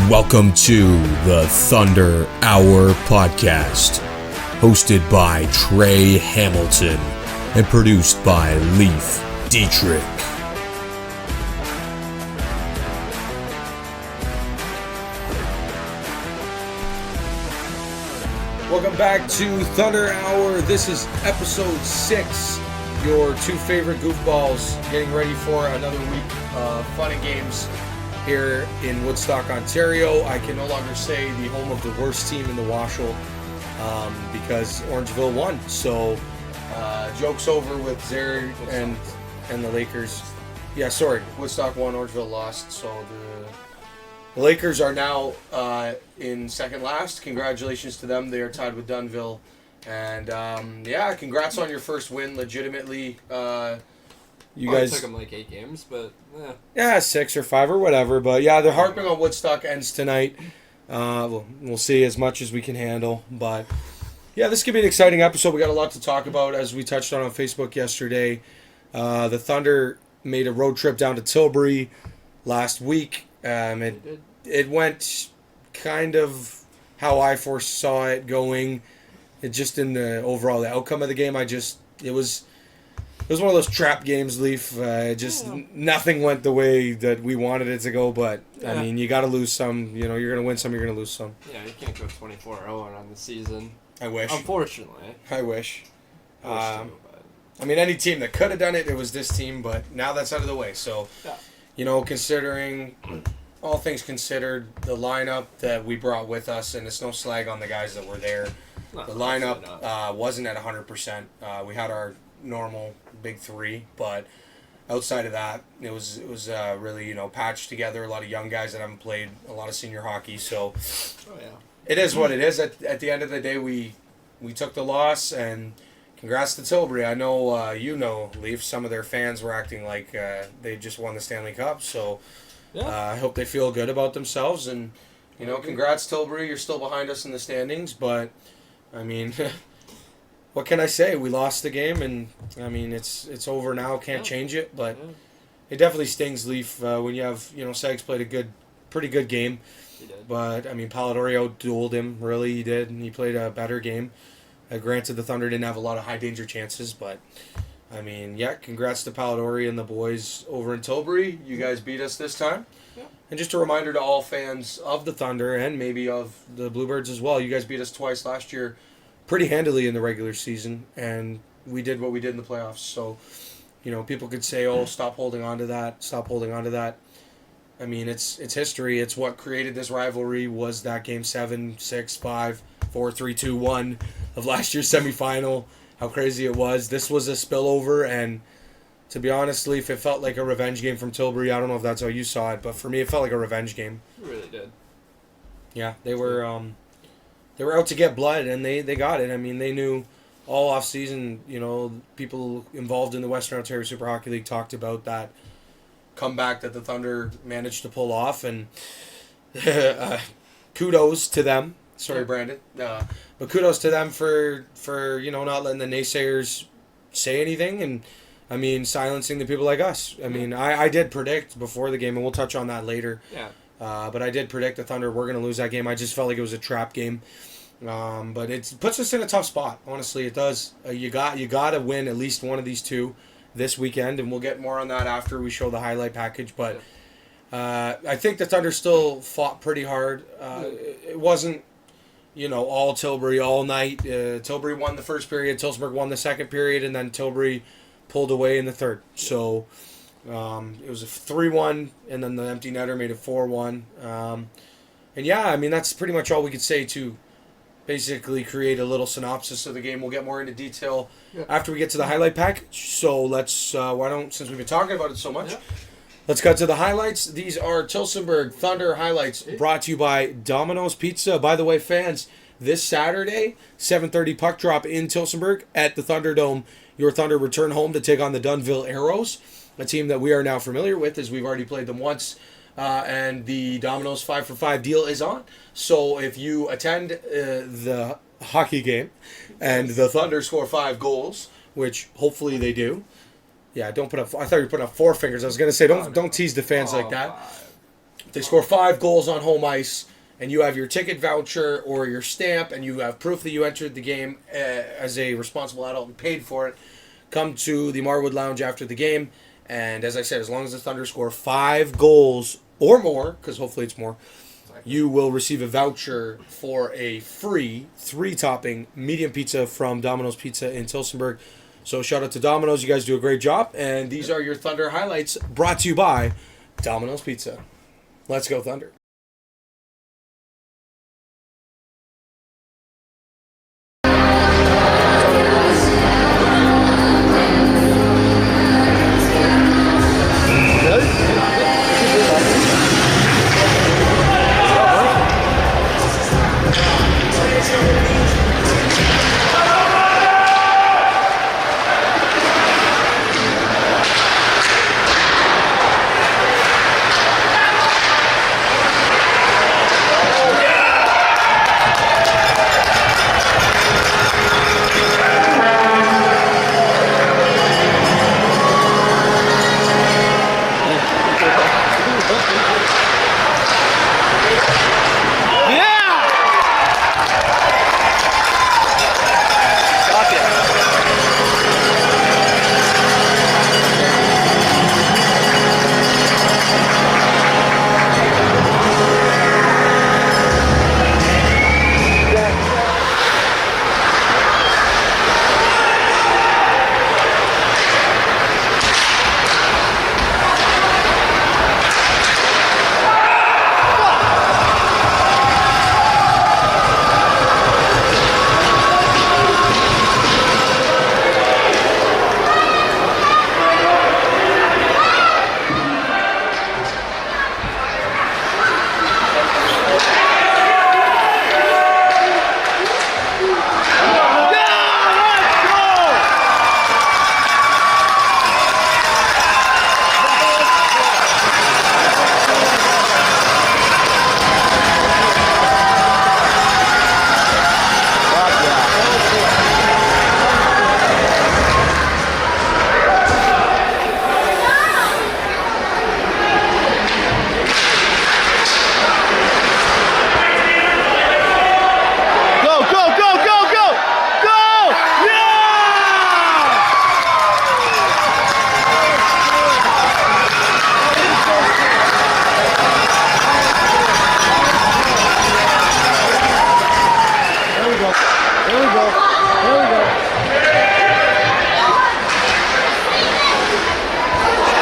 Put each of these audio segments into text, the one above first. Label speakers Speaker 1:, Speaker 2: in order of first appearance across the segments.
Speaker 1: Welcome to the Thunder Hour Podcast, hosted by Treh Hamilton and produced by Leif, Dietrich. Welcome back to Thunder Hour. This is episode 6. Your two favorite goofballs getting ready for another week of fun and games here in Woodstock, Ontario. I can no longer say the home of the worst team in the Washel because Orangeville won. So joke's over with Zary and the Lakers. Yeah, sorry, Woodstock won, Orangeville lost. So the Lakers are now in second last. Congratulations to them. They are tied with Dunnville. And congrats on your first win. Legitimately, you guys
Speaker 2: took them like 8 games, but
Speaker 1: yeah, 6 or 5 or whatever. But yeah, the harping on Woodstock ends tonight. We'll see as much as we can handle. But yeah, this could be an exciting episode. We got a lot to talk about, as we touched on Facebook yesterday. The Thunder made a road trip down to Tilbury last week. It went kind of how I foresaw it going. It just in the overall the outcome of the game, it was one of those trap games, Leif. Nothing went the way that we wanted it to go. But I mean, you got to lose some. You know, you're gonna win some. You're gonna lose some.
Speaker 2: Yeah, you can't go 24-0 on the season.
Speaker 1: I wish.
Speaker 2: Unfortunately.
Speaker 1: I wish. I mean, any team that could have done it, it was this team. But now that's out of the way. So, considering all things considered, the lineup that we brought with us, and it's no slag on the guys that were there. The lineup wasn't at 100%. We had our normal big three, but outside of that, it was really patched together. A lot of young guys that haven't played a lot of senior hockey. So it is what it is. At the end of the day, we took the loss, and congrats to Tilbury. I know Leif. Some of their fans were acting like they just won the Stanley Cup. So I hope they feel good about themselves. And congrats Tilbury. You're still behind us in the standings, but I mean, what can I say? We lost the game, and I mean it's over now. Can't change it, but it definitely stings, Leif, when you have Sags played a pretty good game.
Speaker 2: He did.
Speaker 1: But I mean, Palladori outdueled him. Really, he did, and he played a better game. Granted, the Thunder didn't have a lot of high danger chances, but I mean, congrats to Palladori and the boys over in Tilbury. You guys beat us this time. Yeah. And just a reminder to all fans of the Thunder and maybe of the Bluebirds as well. You guys beat us twice last year pretty handily in the regular season, and we did what we did in the playoffs. So, people could say, oh, stop holding on to that. I mean, it's history. It's what created this rivalry was that game 7, 6, 5, 4, 3, 2, 1 of last year's semifinal. How crazy it was. This was a spillover, and to be honest, Leif, it felt like a revenge game from Tilbury. I don't know if that's how you saw it, but for me, it felt like a revenge game.
Speaker 2: It really did.
Speaker 1: Yeah, they were out to get blood, and they got it. I mean, they knew all off season. People involved in the Western Ontario Super Hockey League talked about that comeback that the Thunder managed to pull off, and kudos to them. Sorry, Brandon. But kudos to them for not letting the naysayers say anything, and I mean silencing the people like us. I mean, I did predict before the game, and we'll touch on that later.
Speaker 2: Yeah.
Speaker 1: But I did predict the Thunder were going to lose that game. I just felt like it was a trap game. But it puts us in a tough spot. Honestly, it does. You got to win at least one of these two this weekend, and we'll get more on that after we show the highlight package. But I think the Thunder still fought pretty hard. It wasn't all Tilbury all night. Tilbury won the first period, Tillsburg won the second period, and then Tilbury pulled away in the third. So it was a 3-1, and then the empty netter made it 4-1. I mean, that's pretty much all we could say to basically create a little synopsis of the game. We'll get more into detail after we get to the highlight package. So let's, since we've been talking about it so much, let's cut to the highlights. These are Tillsburg Thunder highlights brought to you by Domino's Pizza. By the way, fans, this Saturday, 7:30 puck drop in Tillsburg at the Thunderdome. Your Thunder return home to take on the Dunnville Arrows, a team that we are now familiar with as we've already played them once. And the Domino's 5-for-5 deal is on. So if you attend the hockey game and the Thunder score 5 goals, which hopefully they do. Yeah, don't put up. I thought you were putting up 4 fingers. I was going to say, don't tease the fans like that. they score 5 goals on home ice, and you have your ticket voucher or your stamp, and you have proof that you entered the game as a responsible adult and paid for it, come to the Marwood Lounge after the game. And as I said, as long as the Thunder score 5 goals or more, because hopefully it's more, you will receive a voucher for a free 3-topping medium pizza from Domino's Pizza in Tillsonburg. So shout out to Domino's. You guys do a great job. And these are your Thunder highlights brought to you by Domino's Pizza. Let's go, Thunder.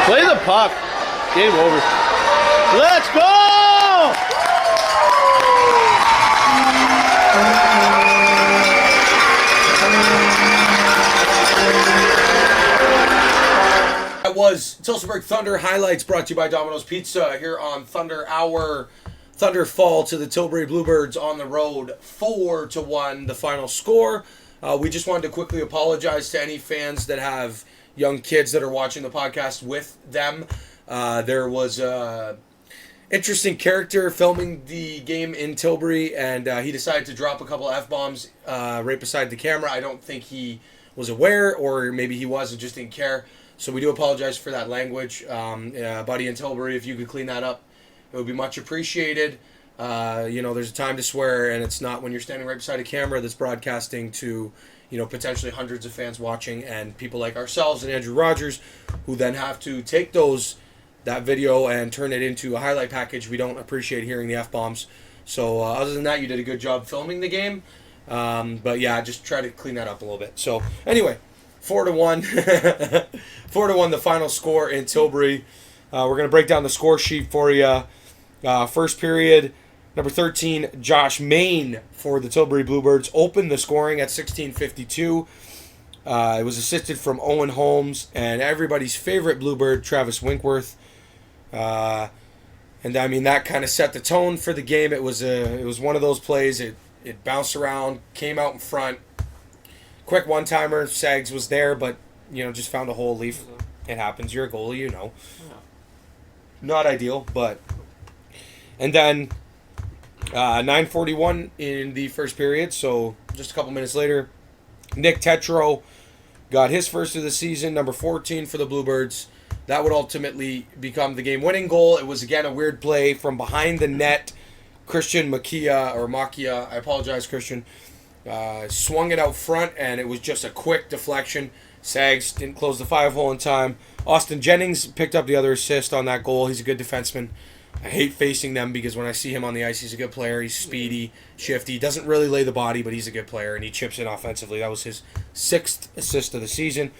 Speaker 3: Play the puck. Game over. Let's go!
Speaker 1: That was Tillsonburg Thunder highlights brought to you by Domino's Pizza here on Thunder Hour. Thunder fall to the Tilbury Bluebirds on the road, 4-1, the final score. We just wanted to quickly apologize to any fans that have young kids that are watching the podcast with them. There was a interesting character filming the game in Tilbury, and he decided to drop a couple F-bombs right beside the camera. I don't think he was aware, or maybe he was and just didn't care. So we do apologize for that language. Buddy in Tilbury, if you could clean that up, it would be much appreciated. There's a time to swear, and it's not when you're standing right beside a camera that's broadcasting to, potentially hundreds of fans watching, and people like ourselves and Andrew Rogers, who then have to take that video and turn it into a highlight package. We don't appreciate hearing the F-bombs. So other than that, you did a good job filming the game. But yeah, just try to clean that up a little bit. So anyway, 4-1. 4-1, the final score in Tilbury. We're going to break down the score sheet for you. First period, number 13, Josh Main for the Tilbury Bluebirds opened the scoring at 16:52. It was assisted from Owen Holmes and everybody's favorite Bluebird, Travis Winkworth. And I mean, that kind of set the tone for the game. It was one of those plays. It bounced around, came out in front. Quick one-timer. Sags was there, but just found a hole. Leif. It happens. You're a goalie, Not ideal, but. And then 9:41 in the first period, so just a couple minutes later, Nick Tetro got his first of the season, number 14 for the Bluebirds. That would ultimately become the game-winning goal. It was, again, a weird play from behind the net. Christian Makia, I apologize, Christian, swung it out front, and it was just a quick deflection. Sags didn't close the 5-hole in time. Austin Jennings picked up the other assist on that goal. He's a good defenseman. I hate facing them because when I see him on the ice, he's a good player. He's speedy, shifty. Doesn't really lay the body, but he's a good player, and he chips in offensively. That was his 6th assist of the season.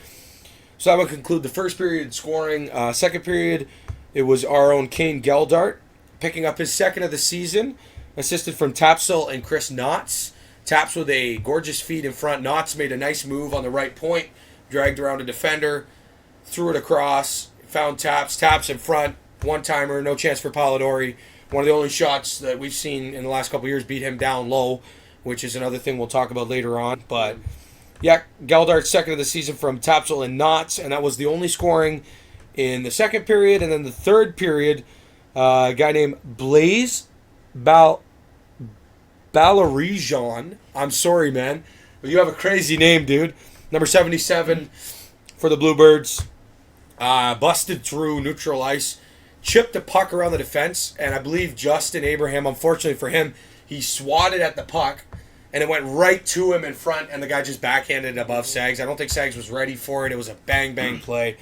Speaker 1: So that would conclude the first period scoring. Second period, it was our own Kane Geldart picking up his 2nd of the season, assisted from Tapsel and Chris Knotts. Taps with a gorgeous feed in front. Knotts made a nice move on the right point, dragged around a defender, threw it across, found Taps. Taps in front, one-timer, no chance for Polidori. One of the only shots that we've seen in the last couple of years beat him down low, which is another thing we'll talk about later on. But, yeah, Geldart's 2nd of the season from Tapsel and Knotts, and that was the only scoring in the second period. And then the third period, a guy named Blaise Balarijan. I'm sorry, man, but you have a crazy name, dude. Number 77 for the Bluebirds. Busted through neutral ice, chipped the puck around the defense, and I believe Justin Abraham, unfortunately for him, he swatted at the puck, and it went right to him in front, and the guy just backhanded it above Sags. I don't think Sags was ready for it. It was a bang play.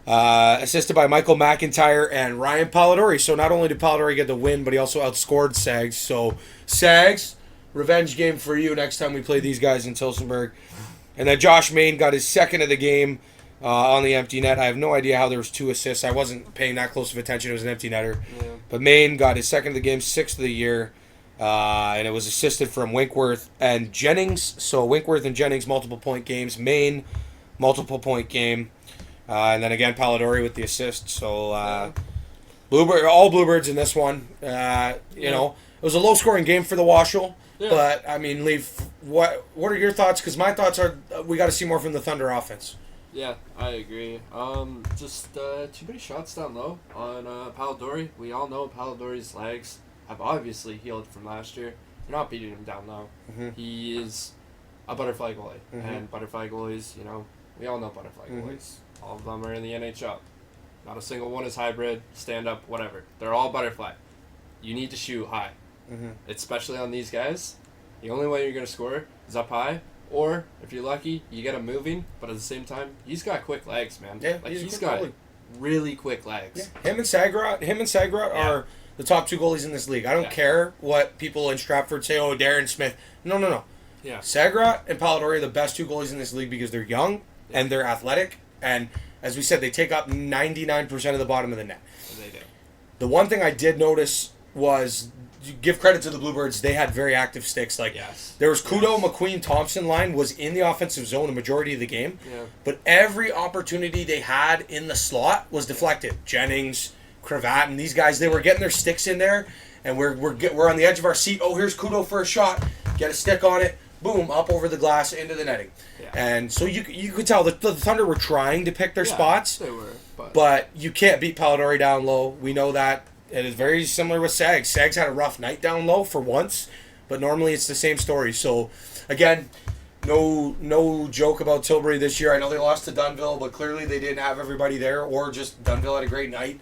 Speaker 2: Yeah.
Speaker 1: Assisted by Michael McIntyre and Ryan Polidori. So not only did Polidori get the win, but he also outscored Sags. So Sags, revenge game for you next time we play these guys in Tillsonburg. And then Josh Main got his 2nd of the game on the empty net. I have no idea how there was 2 assists. I wasn't paying that close of attention. It was an empty netter.
Speaker 2: Yeah.
Speaker 1: But Main got his 2nd of the game, 6th of the year. And it was assisted from Winkworth and Jennings. So Winkworth and Jennings, multiple-point games. Main, multiple-point game. And then again, Polidori with the assist. So all Bluebirds in this one. You know, it was a low-scoring game for the Washel. Yeah. But, I mean, Leif, what are your thoughts? Because my thoughts are we got to see more from the Thunder offense.
Speaker 2: Yeah, I agree. Just too many shots down low on Polidori. We all know Polidori's legs have obviously healed from last year. You're not beating him down low. Mm-hmm. He is a butterfly goalie. Mm-hmm. And butterfly goalies, you know, we all know butterfly goalies. All of them are in the NHL. Not a single one is hybrid, stand-up, whatever. They're all butterfly. You need to shoot high. Mm-hmm. Especially on these guys. The only way you're going to score is up high. Or, if you're lucky, you get him moving, but at the same time, he's got quick legs, man.
Speaker 1: Yeah,
Speaker 2: like, he's got really quick legs.
Speaker 1: Yeah. Him and Sagrat are the top 2 goalies in this league. I don't care what people in Stratford say, oh, Darren Smith. No.
Speaker 2: Yeah.
Speaker 1: Sagrat and Polidori are the best 2 goalies in this league because they're young and they're athletic. And, as we said, they take up 99% of the bottom of the net.
Speaker 2: They do.
Speaker 1: The one thing I did notice was, give credit to the Bluebirds, they had very active sticks. Like there was Kudo, McQueen, Thompson line was in the offensive zone a majority of the game. Yeah. But every opportunity they had in the slot was deflected. Jennings, Cravat, and these guys, they were getting their sticks in there, and we're on the edge of our seat. Oh, here's Kudo for a shot. Get a stick on it. Boom, up over the glass, into the netting. Yeah. And so you could tell that the Thunder were trying to pick their spots.
Speaker 2: They were.
Speaker 1: But you can't beat Polidori down low. We know that. It is very similar with Sags. Sags had a rough night down low for once, but normally it's the same story. So, again, no joke about Tilbury this year. I know they lost to Dunnville, but clearly they didn't have everybody there, or just Dunnville had a great night.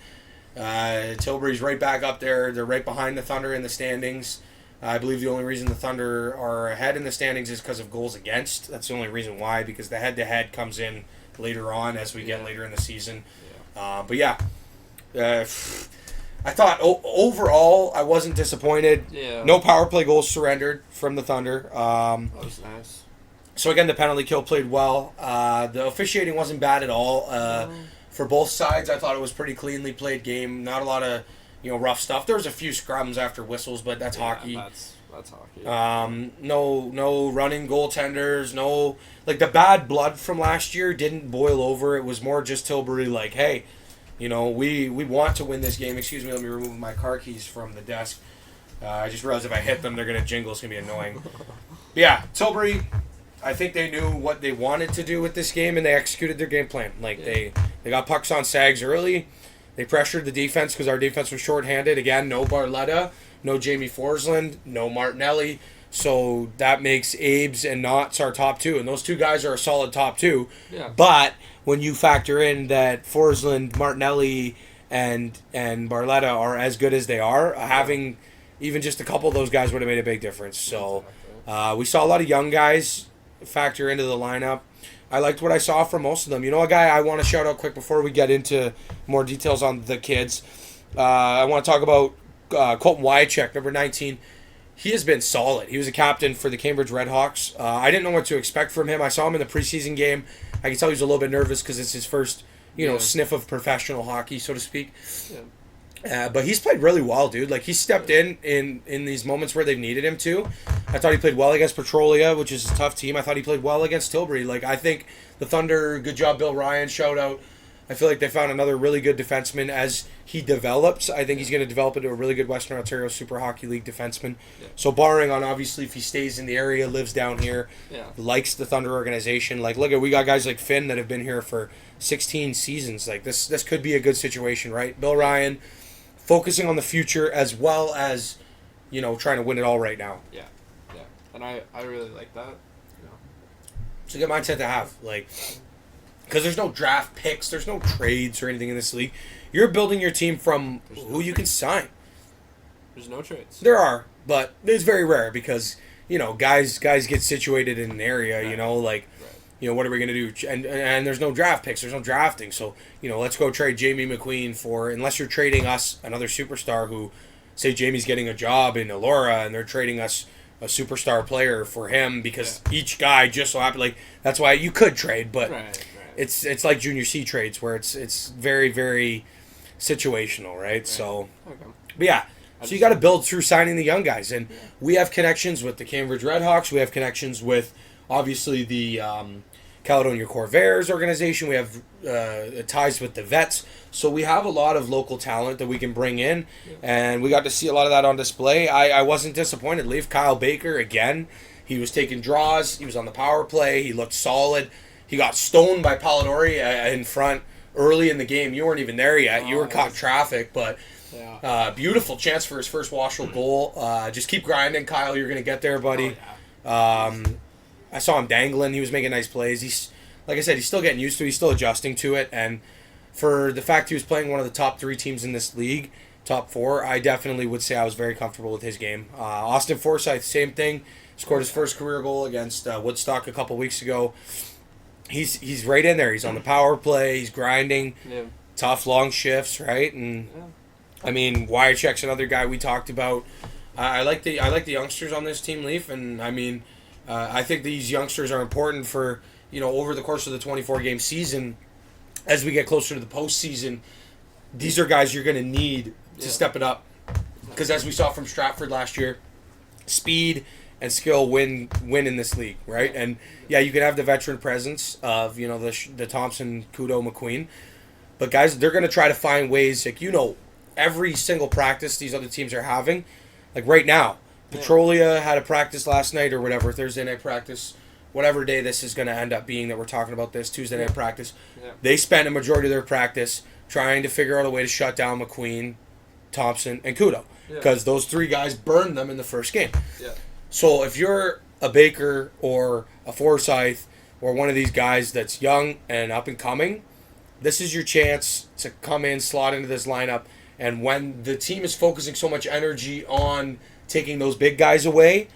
Speaker 1: Tilbury's right back up there. They're right behind the Thunder in the standings. I believe the only reason the Thunder are ahead in the standings is because of goals against. That's the only reason why, because the head-to-head comes in later on as we get later in the season. Yeah. I thought overall I wasn't disappointed.
Speaker 2: Yeah.
Speaker 1: No power play goals surrendered from the Thunder.
Speaker 2: That was nice.
Speaker 1: So again, the penalty kill played well. The officiating wasn't bad at all. For both sides, I thought it was pretty cleanly played game. Not a lot of rough stuff. There was a few scrums after whistles, but that's hockey.
Speaker 2: That's hockey.
Speaker 1: No running goaltenders. No, like the bad blood from last year didn't boil over. It was more just Tilbury like, hey, we want to win this game. Excuse me, let me remove my car keys from the desk. I just realized if I hit them, they're going to jingle. It's going to be annoying. But yeah, Tilbury, I think they knew what they wanted to do with this game, and they executed their game plan. They got pucks on Sags early. They pressured the defense because our defense was shorthanded. Again, no Barletta, no Jamie Forsland, no Martinelli. So that makes Abe's and Knott's our top two. And those two guys are a solid top two.
Speaker 2: Yeah.
Speaker 1: But when you factor in that Forsland, Martinelli, and Barletta are as good as they are, having even just a couple of those guys would have made a big difference. So we saw a lot of young guys factor into the lineup. I liked what I saw from most of them. You know, a guy I want to shout out quick before we get into more details on the kids. I want to talk about Colton Wyachek, number 19. He has been solid. He was a captain for the Cambridge Redhawks. I didn't know what to expect from him. I saw him in the preseason game. I can tell he was a little bit nervous because it's his first, sniff of professional hockey, so to speak. Yeah. But he's played really well, dude. Like, he stepped in these moments where they've needed him to. I thought he played well against Petrolia, which is a tough team. I thought he played well against Tilbury. Like, I think the Thunder, good job, Bill Ryan, shout out. I feel like they found another really good defenseman as he develops. I think he's going to develop into a really good Western Ontario Super Hockey League defenseman. Yeah. So barring on, obviously, if he stays in the area, lives down here, likes the Thunder organization. Like, look, we got guys like Finn that have been here for 16 seasons. Like, this could be a good situation, right? Bill Ryan focusing on the future as well as, trying to win it all right now.
Speaker 2: Yeah. And I really like that.
Speaker 1: It's a good mindset to have. Like, because there's no draft picks, there's no trades or anything in this league. You're building your team from who you can sign.
Speaker 2: There's no trades.
Speaker 1: There are, but it's very rare because, guys get situated in an area,
Speaker 2: Right.
Speaker 1: What are we going to do? And there's no draft picks, there's no drafting. So, let's go trade Jamie McQueen for, unless you're trading us another superstar who, say Jamie's getting a job in Elora and they're trading us a superstar player for him because each guy just so happened, like, that's why you could trade, but it's like junior C trades where it's very, very situational, right? So, but yeah, so you got to build through signing the young guys, and we have connections with the Cambridge Redhawks. We have connections with, obviously, the Caledonia Corvairs organization. We have ties with the Vets. So we have a lot of local talent that we can bring in, and we got to see a lot of that on display. I wasn't disappointed. Leif, Kyle Baker, again, he was taking draws. He was on the power play. He looked solid. He got stoned by Polidori in front early in the game. You weren't even there yet. You were caught in traffic, but beautiful chance for his first Washel goal. Just keep grinding, Kyle. You're going to get there, buddy. I saw him dangling. He was making nice plays. He's, like I said, he's still getting used to it. He's still adjusting to it. And for the fact he was playing one of the top 3 teams in this league, top 4, I definitely would say I was very comfortable with his game. Austin Forsyth, same thing. Scored his first career goal against Woodstock a couple weeks ago. He's right in there. He's on the power play. He's grinding. Yeah. Tough, long shifts, right? And I mean, Wyachek's another guy we talked about. I like the youngsters on this team, Leaf, and I mean, I think these youngsters are important for over the course of the 24-game season. As we get closer to the postseason, these are guys you're going to need to step it up, because as we saw from Stratford last year, speed and skill win in this league, right? And you can have the veteran presence of the Thompson, Kudo, McQueen, but guys, they're going to try to find ways, like every single practice these other teams are having, like right now, Petrolia had a practice last night or whatever, Thursday night practice, whatever day this is going to end up being that we're talking about this, Tuesday night practice. Yeah. They spent a majority of their practice trying to figure out a way to shut down McQueen, Thompson, and Kudo, because those 3 guys burned them in the first game. Yeah. So if you're a Baker or a Forsyth or one of these guys that's young and up and coming, this is your chance to come in, slot into this lineup, and when the team is focusing so much energy on taking those big guys away,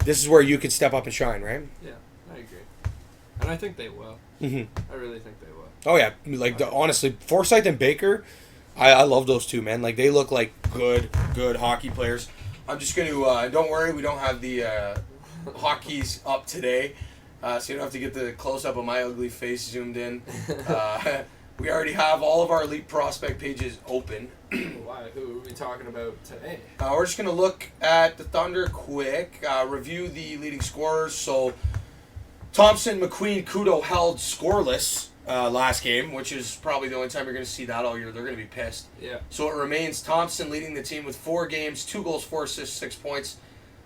Speaker 1: this is where you can step up and shine, right?
Speaker 2: Yeah, I agree. And I think they will. Mm-hmm. I really think they will.
Speaker 1: Oh, yeah. Like, honestly, Forsyth and Baker, I love those two, man. Like, they look like good hockey players. I'm just going to, don't worry, we don't have the hotkeys up today, so you don't have to get the close-up of my ugly face zoomed in. We already have all of our elite prospect pages open.
Speaker 2: Why? Who are we talking about today?
Speaker 1: We're just going to look at the Thunder quick, review the leading scorers. So, Thompson, McQueen, Kudo held scoreless last game, which is probably the only time you're going to see that all year. They're going to be pissed. Yeah. So it remains Thompson leading the team with 4 games, 2 goals, 4 assists, 6 points,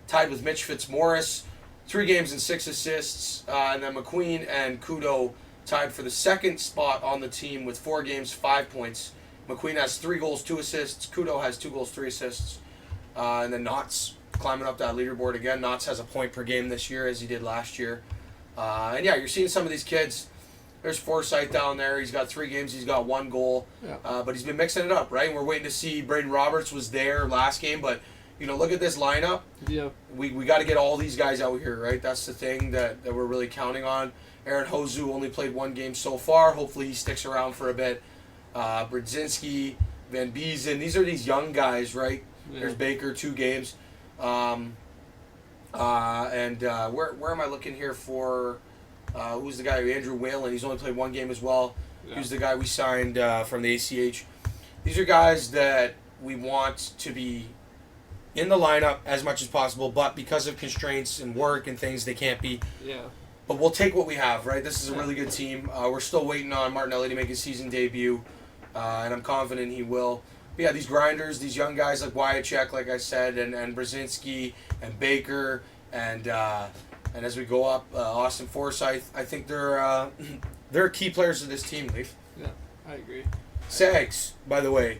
Speaker 1: tied with Mitch Fitzmaurice, 3 games and 6 assists, and then McQueen and Kudo tied for the second spot on the team with 4 games, 5 points. McQueen has 3 goals, 2 assists. Kudo has 2 goals, 3 assists. And then Knott's climbing up that leaderboard again. Knotts has a point per game this year as he did last year. And yeah, you're seeing some of these kids. There's Forsyth down there. He's got 3 games. He's got 1 goal.
Speaker 2: Yeah.
Speaker 1: But he's been mixing it up, right? And we're waiting to see. Braden Roberts was there last game, but look at this lineup.
Speaker 2: Yeah.
Speaker 1: We got to get all these guys out here, right? That's the thing that we're really counting on. Aaron Hozu only played 1 game so far. Hopefully he sticks around for a bit. Brzezinski, Van Beezen. These are these young guys, right? Yeah. There's Baker, 2 games. And where am I looking here for? Who's the guy? Andrew Whalen. He's only played 1 game as well. Yeah. Who's the guy we signed from the ACH? These are guys that we want to be in the lineup as much as possible, but because of constraints and work and things, they can't be.
Speaker 2: Yeah.
Speaker 1: But we'll take what we have, right? This is a really good team. We're still waiting on Martinelli to make his season debut, and I'm confident he will. But yeah, these grinders, these young guys like Wyachek, like I said, and Brzezinski and Baker, and as we go up, Austin Forsyth, I think they're key players of this team, Leif.
Speaker 2: Yeah, I agree.
Speaker 1: Sags, by the way.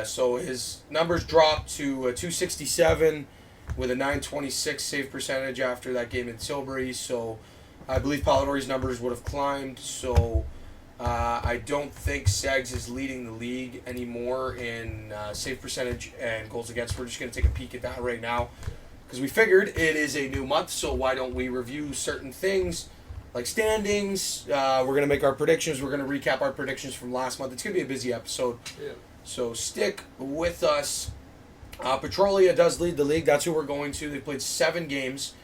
Speaker 1: So his numbers dropped to 267 with a 926 save percentage after that game in Tilbury. So I believe Palladori's numbers would have climbed. So I don't think Sags is leading the league anymore in save percentage and goals against. We're just going to take a peek at that right now because we figured it is a new month. So why don't we review certain things like standings? We're going to make our predictions. We're going to recap our predictions from last month. It's going to be a busy episode. Yeah. So stick with us. Petrolia does lead the league. That's who we're going to. They played 7 games.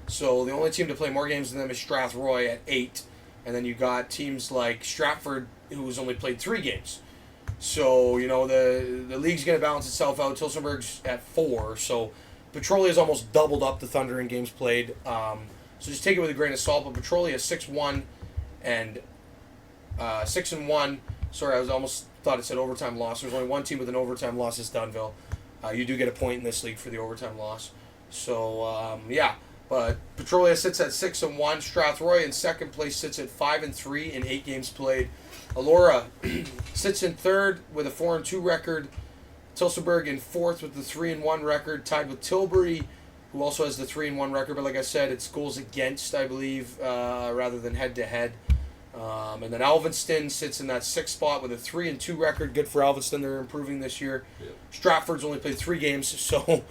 Speaker 1: So the only team to play more games than them is Strathroy at 8. And then you got teams like Stratford, who's only played 3 games. So, the league's going to balance itself out. Tilsonburg's at 4. So Petrolia has almost doubled up the Thunder in games played. So just take it with a grain of salt. But Petrolia is 6-1 and 6-1. Sorry, I was almost thought it said overtime loss. There's only 1 team with an overtime loss. It's Dunnville. You do get a point in this league for the overtime loss. So, yeah. But Petrolia sits at 6-1. Strathroy in second place sits at 5-3 in 8 games played. Elora sits in third with a 4-2 record. Tilsonburg in fourth with the 3-1 record, tied with Tilbury, who also has the 3-1 record. But like I said, it's goals against, I believe, rather than head-to-head. And then Alvinston sits in that 6th spot with a 3-2 record. Good for Alvinston. They're improving this year. Yep. Stratford's only played 3 games, so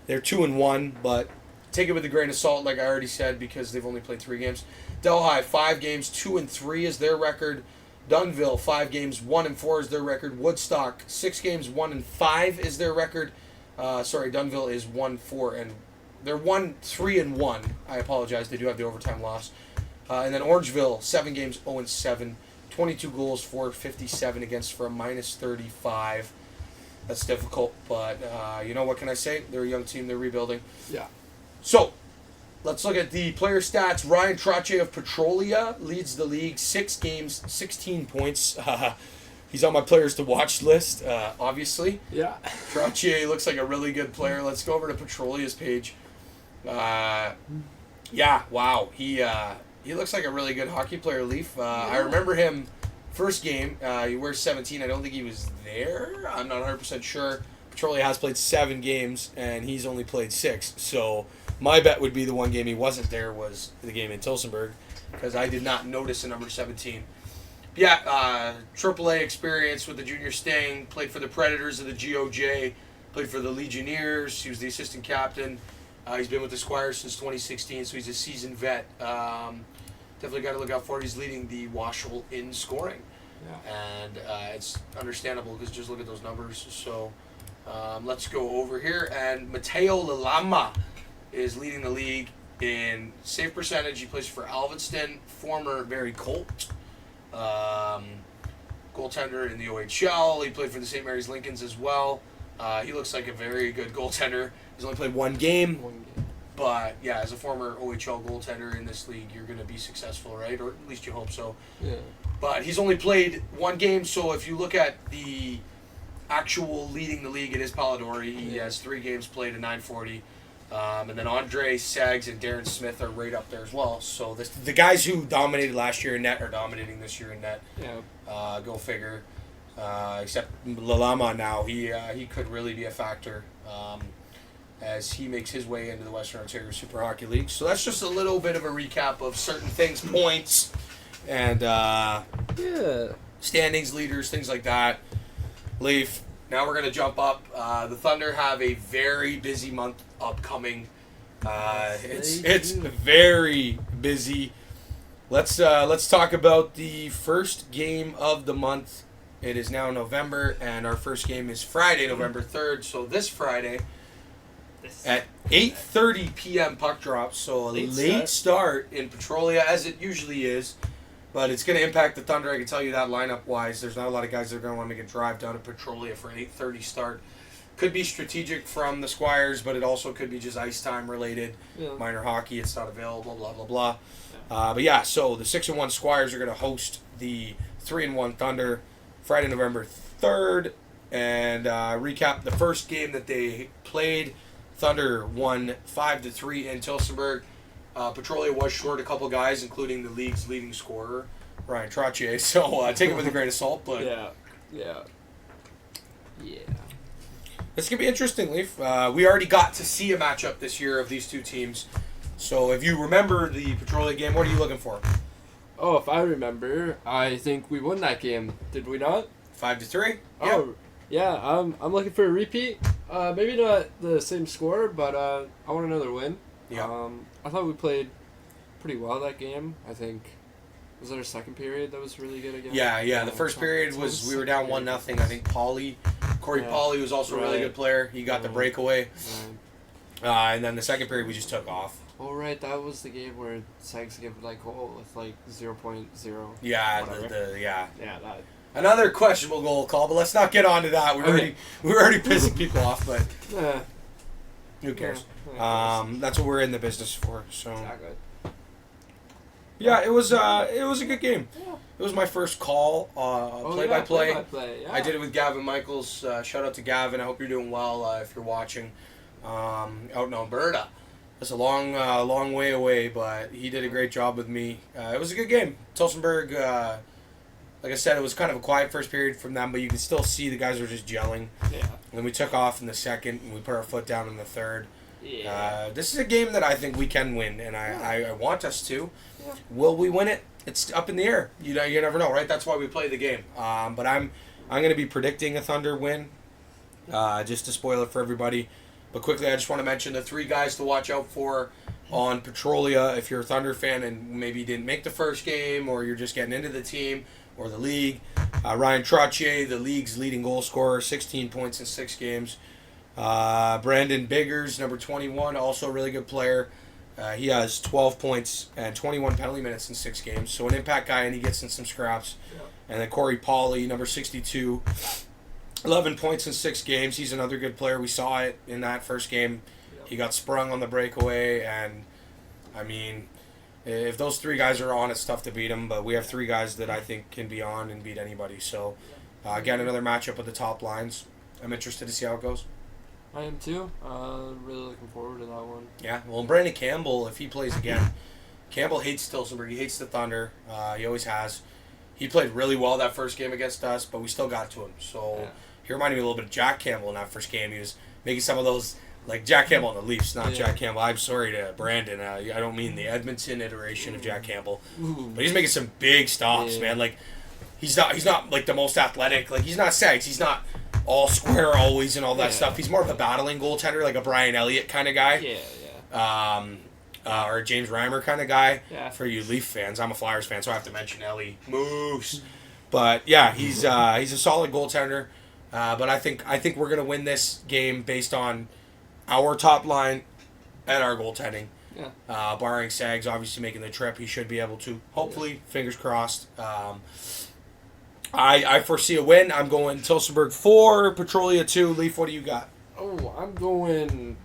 Speaker 1: they're 2-1. But take it with a grain of salt, like I already said, because they've only played 3 games. Delhi, 5 games, 2-3 is their record. Dunnville, 5 games, 1-4 is their record. Woodstock, 6 games, 1-5 is their record. Dunnville is 1-4, and they're 1-3-1. I apologize. They do have the overtime loss. And then Orangeville, 7 games, 0-7, 22 goals, 457 against for a -35. That's difficult, but what can I say? They're a young team. They're rebuilding.
Speaker 2: Yeah.
Speaker 1: So, let's look at the player stats. Ryan Treh of Petrolia leads the league, 6 games, 16 points. He's on my players to watch list, obviously.
Speaker 2: Yeah.
Speaker 1: Treh looks like a really good player. Let's go over to Petrolia's page. Yeah, wow. He looks like a really good hockey player, Leif. I remember him first game. He wears 17. I don't think he was there. I'm not 100% sure. Petrolia has played 7 games, and he's only played 6. So my bet would be the one game he wasn't there was the game in Tilsonburg, because I did not notice a number 17. Yeah, AAA experience with the Junior Sting. Played for the Predators of the GOJ. Played for the Legionnaires. He was the assistant captain. He's been with the Squires since 2016, so he's a seasoned vet. Definitely got to look out for it. He's leading the Washel in scoring. Yeah. And it's understandable because just look at those numbers. So let's go over here. And Mateo Lalama is leading the league in save percentage. He plays for Alvinston, former Barry Colt. Goaltender in the OHL. He played for the St. Mary's Lincolns as well. He looks like a very good goaltender. He's only played 1 game. But, yeah, as a former OHL goaltender in this league, you're going to be successful, right? Or at least you hope so. Yeah. But he's only played 1 game, so if you look at the actual leading the league, it is Palladori. He has 3 games played, a 940. And then Andre, Sags, and Darren Smith are right up there as well. So the guys who dominated last year in net are dominating this year in net. Yeah. Go figure. Except Lalama now, he could really be a factor. as he makes his way into the Western Ontario Super Hockey League. So that's just a little bit of a recap of certain things, points, and standings, leaders, things like that. Leif, now we're going to jump up. The Thunder have a very busy month upcoming. It's very busy. Let's talk about the first game of the month. It is now November, and our first game is Friday, November 3rd. So this Friday at 8:30 p.m. puck drop. So a late start in Petrolia, as it usually is. But it's going to impact the Thunder. I can tell you that lineup-wise. There's not a lot of guys that are going to want to make a drive down to Petrolia for an 8:30 start. Could be strategic from the Squires, but it also could be just ice time related. Yeah. Minor hockey, it's not available, blah, blah, blah. Yeah. So the 6-1 Squires are going to host the 3-1 Thunder Friday, November 3rd. And recap the first game that they played. Thunder won 5-3 in Tillsonburg. Petrolia was short a couple guys, including the league's leading scorer, Ryan Treh. So take it with a grain of salt. But
Speaker 2: yeah.
Speaker 1: This could be interesting, Leif. We already got to see a matchup this year of these two teams. So if you remember the Petrolia game, what are you looking for?
Speaker 2: Oh, if I remember, I think we won that game. Did we not?
Speaker 1: 5-3.
Speaker 2: Oh, yeah. I'm looking for a repeat. Maybe not the same score, but I want another win.
Speaker 1: Yeah.
Speaker 2: I thought we played pretty well that game. I think was that our second period that was really good again.
Speaker 1: Yeah. The first period was we were down 1-0. I think Corey Pauly was also a really good player. He got the breakaway. And then the second period we just took off.
Speaker 2: Oh right, that was the game where Sags gave goal with 0.0.
Speaker 1: Yeah,
Speaker 2: Yeah, that.
Speaker 1: Another questionable goal call, but let's not get on to that. We're already pissing people off, but who cares? That's what we're in the business for. So
Speaker 2: exactly.
Speaker 1: Yeah, it was a good game. Yeah. It was my first call, play-by-play.
Speaker 2: Yeah.
Speaker 1: I did it with Gavin Michaels. Shout out to Gavin. I hope you're doing well if you're watching out in Alberta. It's a long way away, but he did a great job with me. It was a good game. Tillsonburg, like I said, it was kind of a quiet first period from them, but you can still see the guys were just gelling.
Speaker 2: Yeah.
Speaker 1: And then we took off in the second, and we put our foot down in the third.
Speaker 2: Yeah.
Speaker 1: This is a game that I think we can win, and I want us to. Yeah. Will we win it? It's up in the air. You never know, right? That's why we play the game. But I'm going to be predicting a Thunder win, just to spoil it for everybody. But quickly, I just want to mention the three guys to watch out for on Petrolia. If you're a Thunder fan and maybe didn't make the first game, or you're just getting into the team or the league, Ryan Treh, the league's leading goal scorer, 16 points in 6 games. Brandon Biggers, number 21, also a really good player. He has 12 points and 21 penalty minutes in 6 games. So an impact guy, and he gets in some scraps. Yep. And then Corey Pauly, number 62, 11 points in 6 games. He's another good player. We saw it in that first game. Yep. He got sprung on the breakaway, and I mean, if those 3 guys are on, it's tough to beat them. But we have 3 guys that I think can be on and beat anybody. So again, another matchup with the top lines. I'm interested to see how it goes.
Speaker 2: I am too. Really looking forward to that one.
Speaker 1: Yeah, well, Brandon Campbell, if he plays again, Campbell hates Tillsonburg. He hates the Thunder. He always has. He played really well that first game against us, but we still got to him. So he reminded me a little bit of Jack Campbell in that first game. He was making some of those, like Jack Campbell on the Leafs, not Jack Campbell. I'm sorry to Brandon. I don't mean the Edmonton iteration of Jack Campbell. But he's making some big stops, man. Like, he's not like the most athletic. Like, he's not Sags. He's not all square always and all that stuff. He's more of a battling goaltender, like a Brian Elliott kind of guy. Or a James Reimer kind of guy. Yeah. For you Leaf fans, I'm a Flyers fan, so I have to mention Ellie Moose. But yeah, he's a solid goaltender. But I think we're gonna win this game based on our top line and our goaltending. Yeah. Barring Sags obviously making the trip, he should be able to. Hopefully, fingers crossed. I foresee a win. I'm going Tillsonburg 4, Petrolia 2. Leif, what do you got?
Speaker 2: Oh, I'm going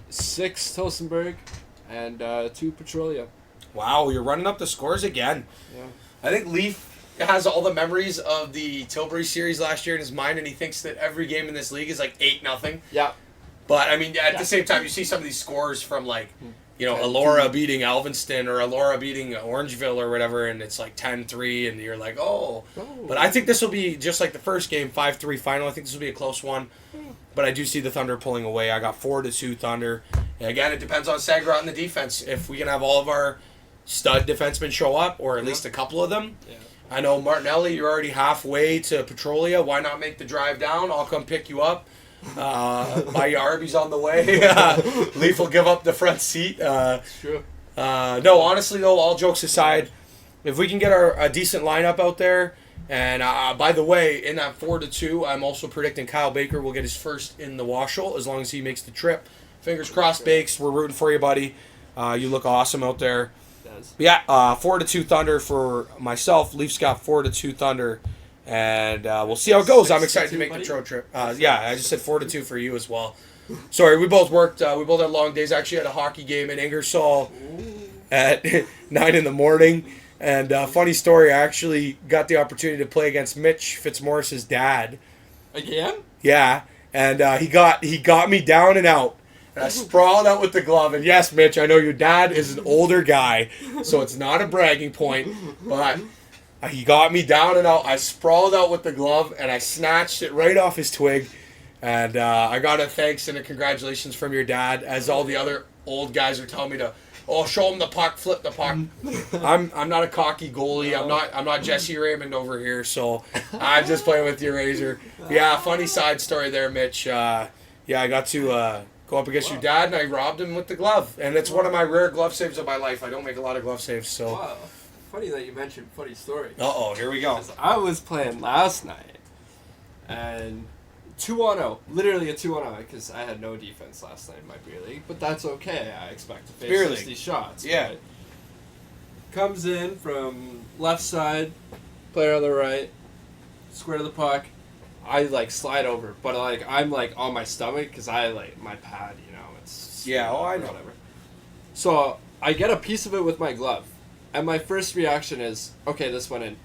Speaker 2: 6 Tillsonburg and 2 Petrolia.
Speaker 1: Wow, you're running up the scores again.
Speaker 2: Yeah.
Speaker 1: I think Leif has all the memories of the Tilbury series last year in his mind, and he thinks that every game in this league is like 8-0.
Speaker 2: Yeah.
Speaker 1: But, I mean, at the same time, you see some of these scores from, like, Elora beating Alvinston or Elora beating Orangeville or whatever, and it's like 10-3, and you're like, oh. But I think this will be just like the first game, 5-3 final. I think this will be a close one. but I do see the Thunder pulling away. I got 4-2 Thunder. And again, it depends on Sagrot and the defense. If we can have all of our stud defensemen show up, or at least a couple of them.
Speaker 2: Yeah.
Speaker 1: I know, Martinelli, you're already halfway to Petrolia. Why not make the drive down? I'll come pick you up. Buy you Arby's on the way. Leif will give up the front seat.
Speaker 2: True.
Speaker 1: No, honestly, though, all jokes aside, if we can get a decent lineup out there, and by the way, in that 4-2, I'm also predicting Kyle Baker will get his first in the Washel as long as he makes the trip. Fingers crossed, Bakes. We're rooting for you, buddy. You look awesome out there. Yeah, 4-2 Thunder for myself. Leafs got 4-2 Thunder, and we'll see how it goes. I'm excited to make the road trip. Yeah, I just said 4-2 for you as well. Sorry, we both worked. We both had long days. Actually, had a hockey game in Ingersoll at 9 in the morning. And funny story, I actually got the opportunity to play against Mitch Fitzmaurice's dad.
Speaker 2: Again?
Speaker 1: Yeah, and he got me down and out. And I sprawled out with the glove. And yes, Mitch, I know your dad is an older guy, so it's not a bragging point. But he got me down and out. I sprawled out with the glove, and I snatched it right off his twig. And I got a thanks and a congratulations from your dad, as all the other old guys are telling me to, show him the puck, flip the puck. I'm not a cocky goalie. I'm not Jesse Raymond over here, so I'm just playing with your razor. Yeah, funny side story there, Mitch. I got to go up against your dad, and I robbed him with the glove. And it's one of my rare glove saves of my life. I don't make a lot of glove saves, so.
Speaker 2: Wow. Funny that you mentioned funny story.
Speaker 1: Uh-oh, here we go.
Speaker 2: I was playing last night, and 2-on-0, literally a 2-on-0, because I had no defense last night in my beer league, but that's okay. I expect to face 60 shots.
Speaker 1: Yeah.
Speaker 2: Right? Comes in from left side, player on the right, square to the puck. I slide over, but I'm on my stomach because I my pad, it's
Speaker 1: I know.
Speaker 2: Whatever. So I get a piece of it with my glove, and my first reaction is, okay, this went in.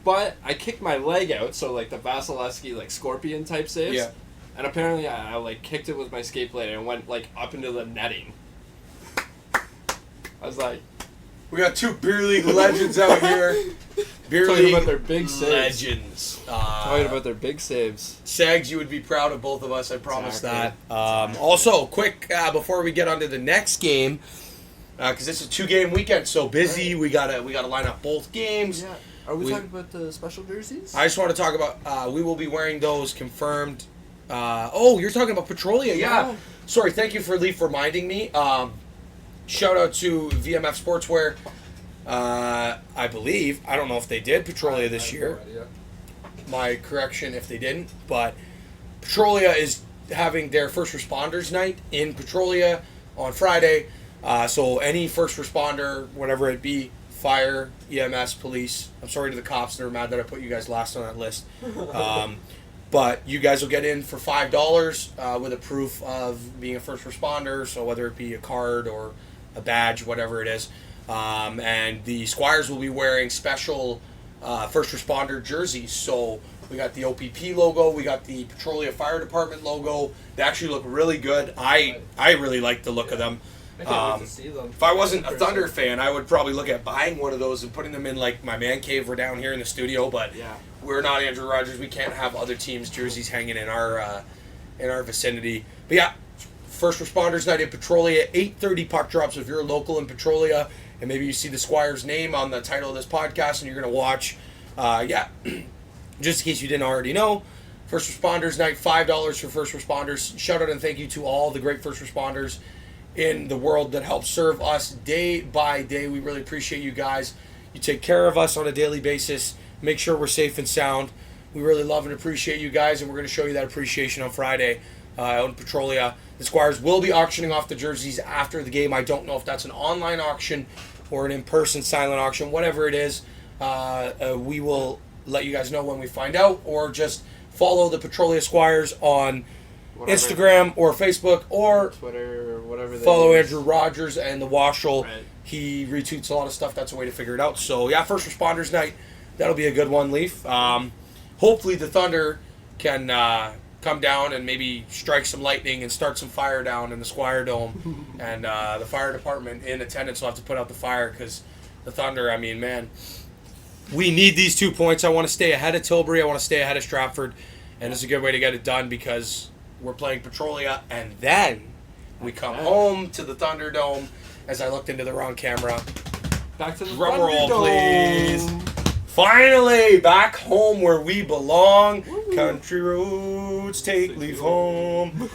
Speaker 2: But I kicked my leg out, so the Vasilevsky scorpion type saves.
Speaker 1: Yeah.
Speaker 2: And apparently I kicked it with my skate blade and went up into the netting. I was like,
Speaker 1: we got two beer league legends out here. Beer
Speaker 2: talking
Speaker 1: league
Speaker 2: about their big saves.
Speaker 1: legends.
Speaker 2: Talking about their big saves.
Speaker 1: Sags, you would be proud of both of us. I promise
Speaker 2: Exactly.
Speaker 1: that. Also, quick before we get on to the next game, because this is a 2-game weekend, so busy. Right. We gotta line up both games.
Speaker 2: Yeah. Are we talking about the special jerseys?
Speaker 1: I just want to talk about. We will be wearing those confirmed. You're talking about Petrolia. Yeah. Sorry. Thank you for Leif reminding me. Shout out to VMF Sportswear. I believe, I don't know if they did Petrolia this year.
Speaker 2: No idea.
Speaker 1: My correction if they didn't, but Petrolia is having their first responders night in Petrolia on Friday. So any first responder, whatever it be, fire, EMS, police. I'm sorry to the cops that are mad that I put you guys last on that list. But you guys will get in for $5 with a proof of being a first responder. So whether it be a card or a badge, whatever it is. And the Squires will be wearing special first responder jerseys. So we got the OPP logo, we got the Petrolia Fire Department logo. They actually look really good. I really like the look of them.
Speaker 2: I can't wait to see them.
Speaker 1: If I wasn't a Thunder fan, I would probably look at buying one of those and putting them in my man cave. We're down here in the studio, but we're not Andrew Rogers. We can't have other teams' jerseys hanging in our vicinity. But yeah, first responders night in Petrolia, 8:30 puck drops. If you're local in Petrolia, and maybe you see the Squire's name on the title of this podcast, and you're gonna watch, just in case you didn't already know. First responders night, $5 for first responders. Shout out and thank you to all the great first responders in the world that help serve us day by day. We really appreciate you guys. You take care of us on a daily basis. Make sure we're safe and sound. We really love and appreciate you guys, and we're going to show you that appreciation on Friday out in Petrolia. The Squires will be auctioning off the jerseys after the game. I don't know if that's an online auction or an in-person silent auction, whatever it is. We will let you guys know when we find out, or just follow the Petrolia Squires on Instagram or Facebook or
Speaker 2: Twitter or whatever.
Speaker 1: Follow Andrew Rogers and the Washel.
Speaker 2: Right.
Speaker 1: He retweets a lot of stuff. That's a way to figure it out. So yeah, first responders night. That'll be a good one, Leif. Hopefully the Thunder can come down and maybe strike some lightning and start some fire down in the Squire Dome. And the fire department in attendance will have to put out the fire, because the Thunder, I mean, man, we need these 2 points. I want to stay ahead of Tilbury. I want to stay ahead of Stratford. And it's a good way to get it done, because we're playing Petrolia, and then we come home to the Thunderdome. As I looked into the wrong camera.
Speaker 2: Back to the
Speaker 1: Drum roll,
Speaker 2: Thunderdome.
Speaker 1: please. Finally, back home where we belong. Woo-hoo. Country roads take Leif home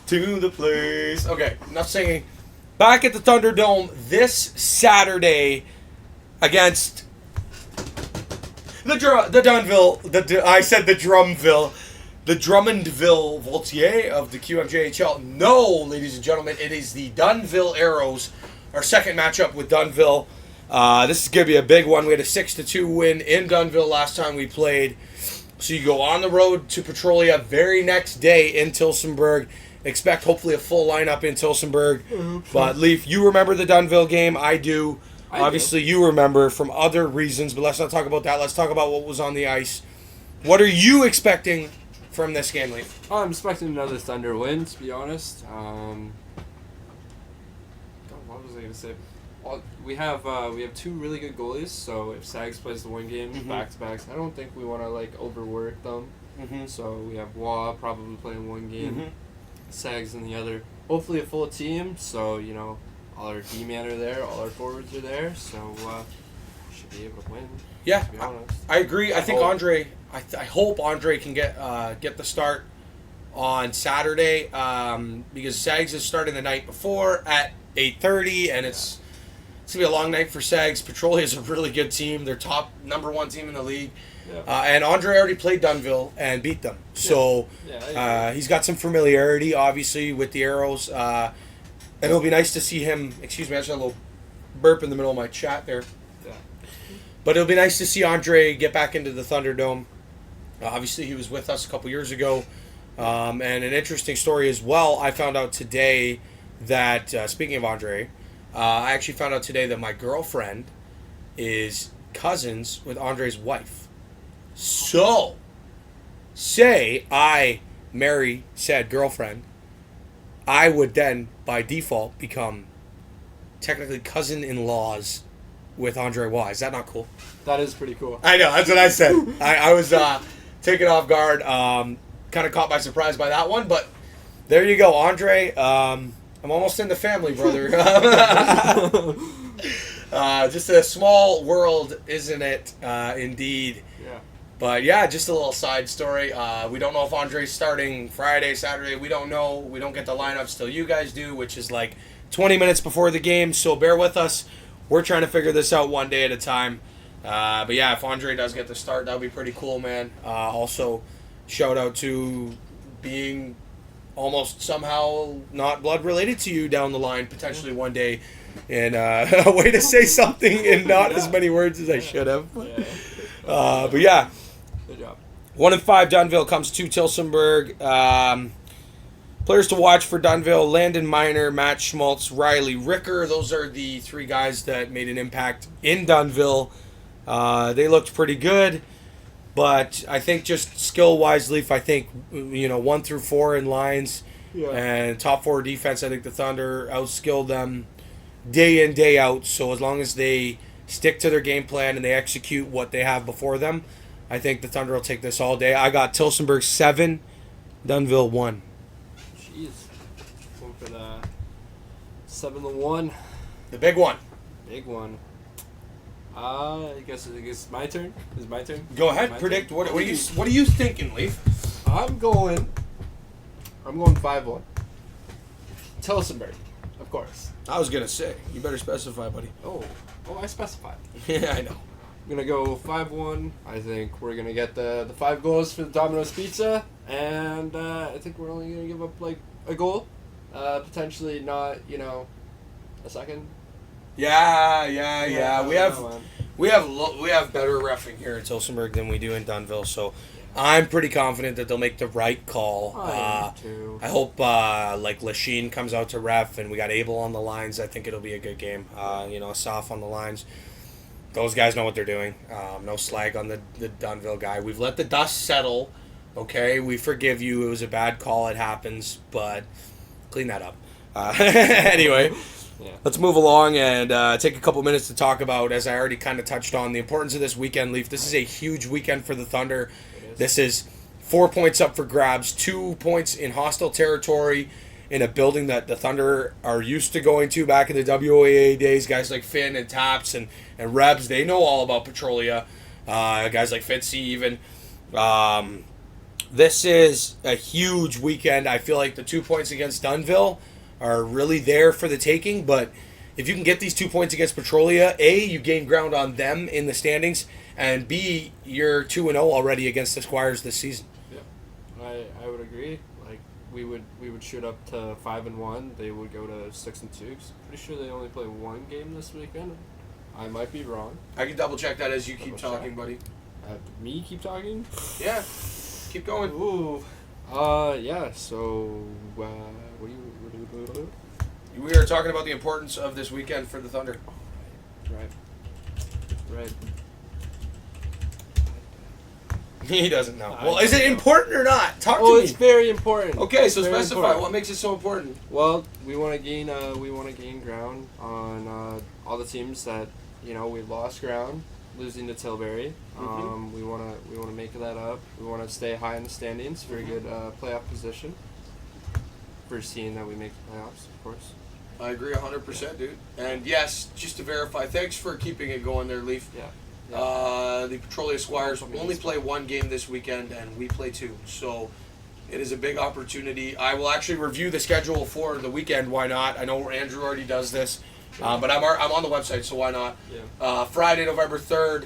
Speaker 1: to the place. Okay, enough singing. Back at the Thunderdome this Saturday against the Drummondville Voltiers of the QMJHL. No, ladies and gentlemen, it is the Dunnville Arrows, our second matchup with Dunnville. This is going to be a big one. We had a 6-2 win in Dunnville last time we played. So you go on the road to Petrolia very next day in Tillsonburg. Expect hopefully a full lineup in Tillsonburg. But Leif, you remember the Dunnville game? I do. Obviously, you remember from other reasons, but let's not talk about that. Let's talk about what was on the ice. What are you expecting from this game, Leif?
Speaker 2: I'm expecting another Thunder win, to be honest. What was I going to say? Well, we have two really good goalies, so if Sags plays the one game back-to-backs, I don't think we want to overwork them. So we have Wah probably playing one game, Sags in the other. Hopefully a full team, so, all our D-men are there, all our forwards are there, so should be able to win.
Speaker 1: Yeah,
Speaker 2: to be honest.
Speaker 1: I agree. I think Andre. I hope Andre can get the start on Saturday because Sags is starting the night before at 8:30, and it's gonna be a long night for Sags. Petrolia is a really good team. They're number one team in the league, and Andre already played Dunnville and beat them, so he's got some familiarity, obviously, with the Arrows. And it'll be nice to see him. Excuse me, I just had a little burp in the middle of my chat there.
Speaker 2: Yeah.
Speaker 1: But it'll be nice to see Andre get back into the Thunderdome. Obviously, he was with us a couple years ago. And an interesting story as well, I found out today that, speaking of Andre, I actually found out today that my girlfriend is cousins with Andre's wife. So, say I marry said girlfriend, I would then, by default, become technically cousin-in-laws with Andre Waugh. Is that not cool?
Speaker 2: That is pretty cool.
Speaker 1: I know, that's what I said. I was taken off guard, kind of caught by surprise by that one, but there you go, Andre. I'm almost in the family, brother. Just a small world, isn't it? Indeed.
Speaker 2: Yeah.
Speaker 1: But yeah, just a little side story. We don't know if Andre's starting Friday, Saturday. We don't know. We don't get the lineups till you guys do, which is 20 minutes before the game. So bear with us. We're trying to figure this out one day at a time. But yeah, if Andre does get the start, that would be pretty cool, man. Also, shout out to being almost somehow not blood related to you down the line, potentially one day. And a way to say something in not as many words as I should have. But yeah.
Speaker 2: Good job.
Speaker 1: 1-5 Dunnville comes to Tillsonburg. Players to watch for Dunnville: Landon Miner, Matt Schmaltz, Riley Ricker. Those are the three guys that made an impact in Dunnville. They looked pretty good, but I think just skill-wise, Leif, I think 1 through 4 in lines and top 4 defense. I think the Thunder outskilled them day in, day out. So as long as they stick to their game plan and they execute what they have before them, I think the Thunder will take this all day. I got Tillsonburg 7, Dunnville 1.
Speaker 2: Jeez. Going for the 7-1.
Speaker 1: The big one.
Speaker 2: Big one. I guess it's my turn. Is it my turn?
Speaker 1: Go ahead.
Speaker 2: My
Speaker 1: Predict.
Speaker 2: turn?
Speaker 1: What are you thinking, Leif?
Speaker 2: I'm going 5-1. Tillsonburg, of course.
Speaker 1: I was gonna say, you better specify, buddy.
Speaker 2: Oh, I specified.
Speaker 1: Yeah, I know.
Speaker 2: I'm gonna go 5-1. I think we're gonna get the 5 goals for the Domino's Pizza, and I think we're only gonna give up a goal, potentially not a second.
Speaker 1: Yeah. We have better reffing here in Tillsonburg than we do in Dunnville, so I'm pretty confident that they'll make the right call.
Speaker 2: I am too.
Speaker 1: I hope Lachine comes out to ref, and we got Abel on the lines. I think it'll be a good game. Asaf on the lines. Those guys know what they're doing. No slag on the Dunnville guy. We've let the dust settle. Okay, we forgive you. It was a bad call. It happens, but clean that up. Anyway.
Speaker 2: Yeah.
Speaker 1: Let's move along and take a couple minutes to talk about, as I already kind of touched on, the importance of this weekend, Leaf. This is a huge weekend for the Thunder. This is 4 points up for grabs, 2 points in hostile territory in a building that the Thunder are used to going to back in the WAA days. Guys like Finn and Taps and Rebs, they know all about Petrolia. Guys like Fitzy even. This is a huge weekend. I feel like the 2 points against Dunnville are really there for the taking, but if you can get these 2 points against Petrolia, A, you gain ground on them in the standings, and B, you're 2-0 already against the Squires this season.
Speaker 2: Yeah, I would agree. Like we would shoot up to 5-1. They would go to 6-2. Pretty sure they only play one game this weekend. I might be wrong.
Speaker 1: I can double check that as you keep talking, buddy.
Speaker 2: Me keep talking?
Speaker 1: Yeah, keep going.
Speaker 2: Ooh. Yeah. So what do you?
Speaker 1: We are talking about the importance of this weekend for the Thunder.
Speaker 2: Right.
Speaker 1: He doesn't know. Well, is it important or not? Talk to me.
Speaker 2: Oh, it's very important.
Speaker 1: Okay, so
Speaker 2: Very
Speaker 1: specify
Speaker 2: important.
Speaker 1: what makes it so important.
Speaker 2: Well, we want to gain ground on all the teams that we've lost ground, losing to Tilbury.
Speaker 1: Mm-hmm.
Speaker 2: We want to make that up. We want to stay high in the standings for a good playoff position. For seeing that we make the playoffs, of course.
Speaker 1: I agree 100%, dude. And yes, just to verify, thanks for keeping it going there, Leif.
Speaker 2: Yeah.
Speaker 1: The Petrolia Squires only play one game this weekend, and we play two. So it is a big opportunity. I will actually review the schedule for the weekend. Why not? I know Andrew already does this, but I'm on the website, so why not?
Speaker 2: Yeah.
Speaker 1: Friday, November 3rd,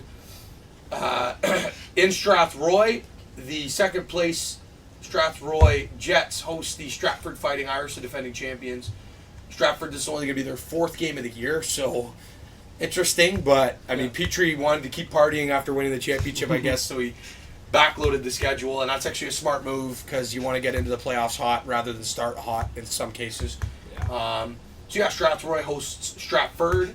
Speaker 1: in Strathroy, the second place Strathroy Jets host the Stratford Fighting Irish, the defending champions. Stratford, this is only going to be their fourth game of the year, so interesting. But, I mean, Petrie wanted to keep partying after winning the championship, I guess, so he backloaded the schedule, and that's actually a smart move because you want to get into the playoffs hot rather than start hot in some cases.
Speaker 2: Yeah.
Speaker 1: Strathroy hosts Stratford.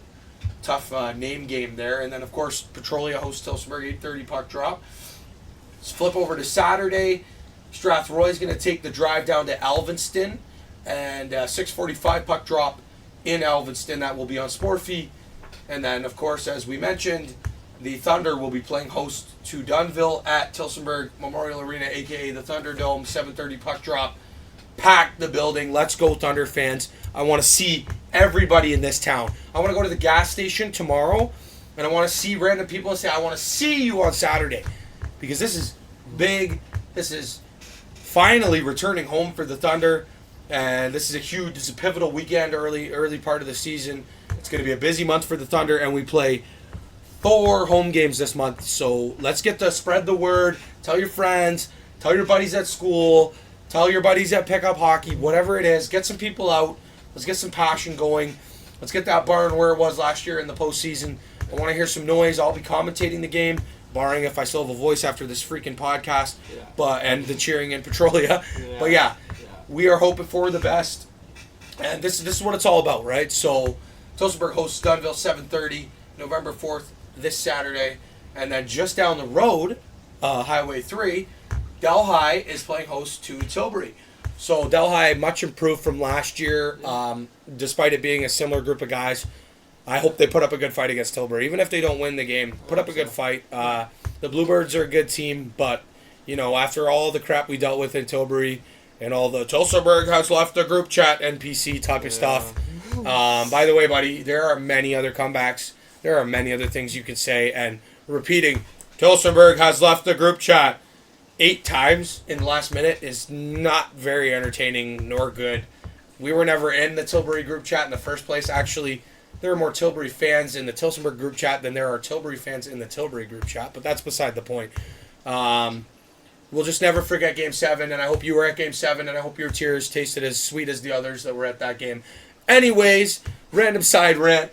Speaker 1: Tough name game there. And then, of course, Petrolia hosts Tillsonburg, 8:30 puck drop. Let's flip over to Saturday. Strathroy's going to take the drive down to Alvinston, and 6:45 puck drop in Alvinston. That will be on Sportfy. And then, of course, as we mentioned, the Thunder will be playing host to Dunnville at Tillsonburg Memorial Arena, a.k.a. the Thunderdome, 7:30 puck drop. Pack the building. Let's go, Thunder fans. I want to see everybody in this town. I want to go to the gas station tomorrow, and I want to see random people and say, I want to see you on Saturday. Because this is big. This is finally returning home for the Thunder, and this is a pivotal weekend, early part of the season. It's going to be a busy month for the Thunder, and we play 4 home games this month. So let's spread the word. Tell your friends. Tell your buddies at school. Tell your buddies at pickup hockey. Whatever it is, get some people out. Let's get some passion going. Let's get that barn where it was last year in the postseason. I want to hear some noise. I'll be commentating the game, barring if I still have a voice after this freaking podcast, and the cheering in Petrolia.
Speaker 2: Yeah.
Speaker 1: But we are hoping for the best, and this is what it's all about, right? So, Tillsonburg hosts Dunnville 7:30, November 4th, this Saturday, and then just down the road, Highway 3, Delhi is playing host to Tilbury. So Delhi much improved from last year, despite it being a similar group of guys. I hope they put up a good fight against Tilbury. Even if they don't win the game, put up a good fight. The Bluebirds are a good team, but, after all the crap we dealt with in Tilbury and all the Tillsonburg has left the group chat NPC type of stuff. By the way, buddy, there are many other comebacks. There are many other things you can say. And repeating, Tillsonburg has left the group chat 8 times in the last minute is not very entertaining nor good. We were never in the Tilbury group chat in the first place. Actually, there are more Tilbury fans in the Tillsonburg group chat than there are Tilbury fans in the Tilbury group chat, but that's beside the point. We'll just never forget Game 7, and I hope you were at Game 7, and I hope your tears tasted as sweet as the others that were at that game. Anyways, random side rant.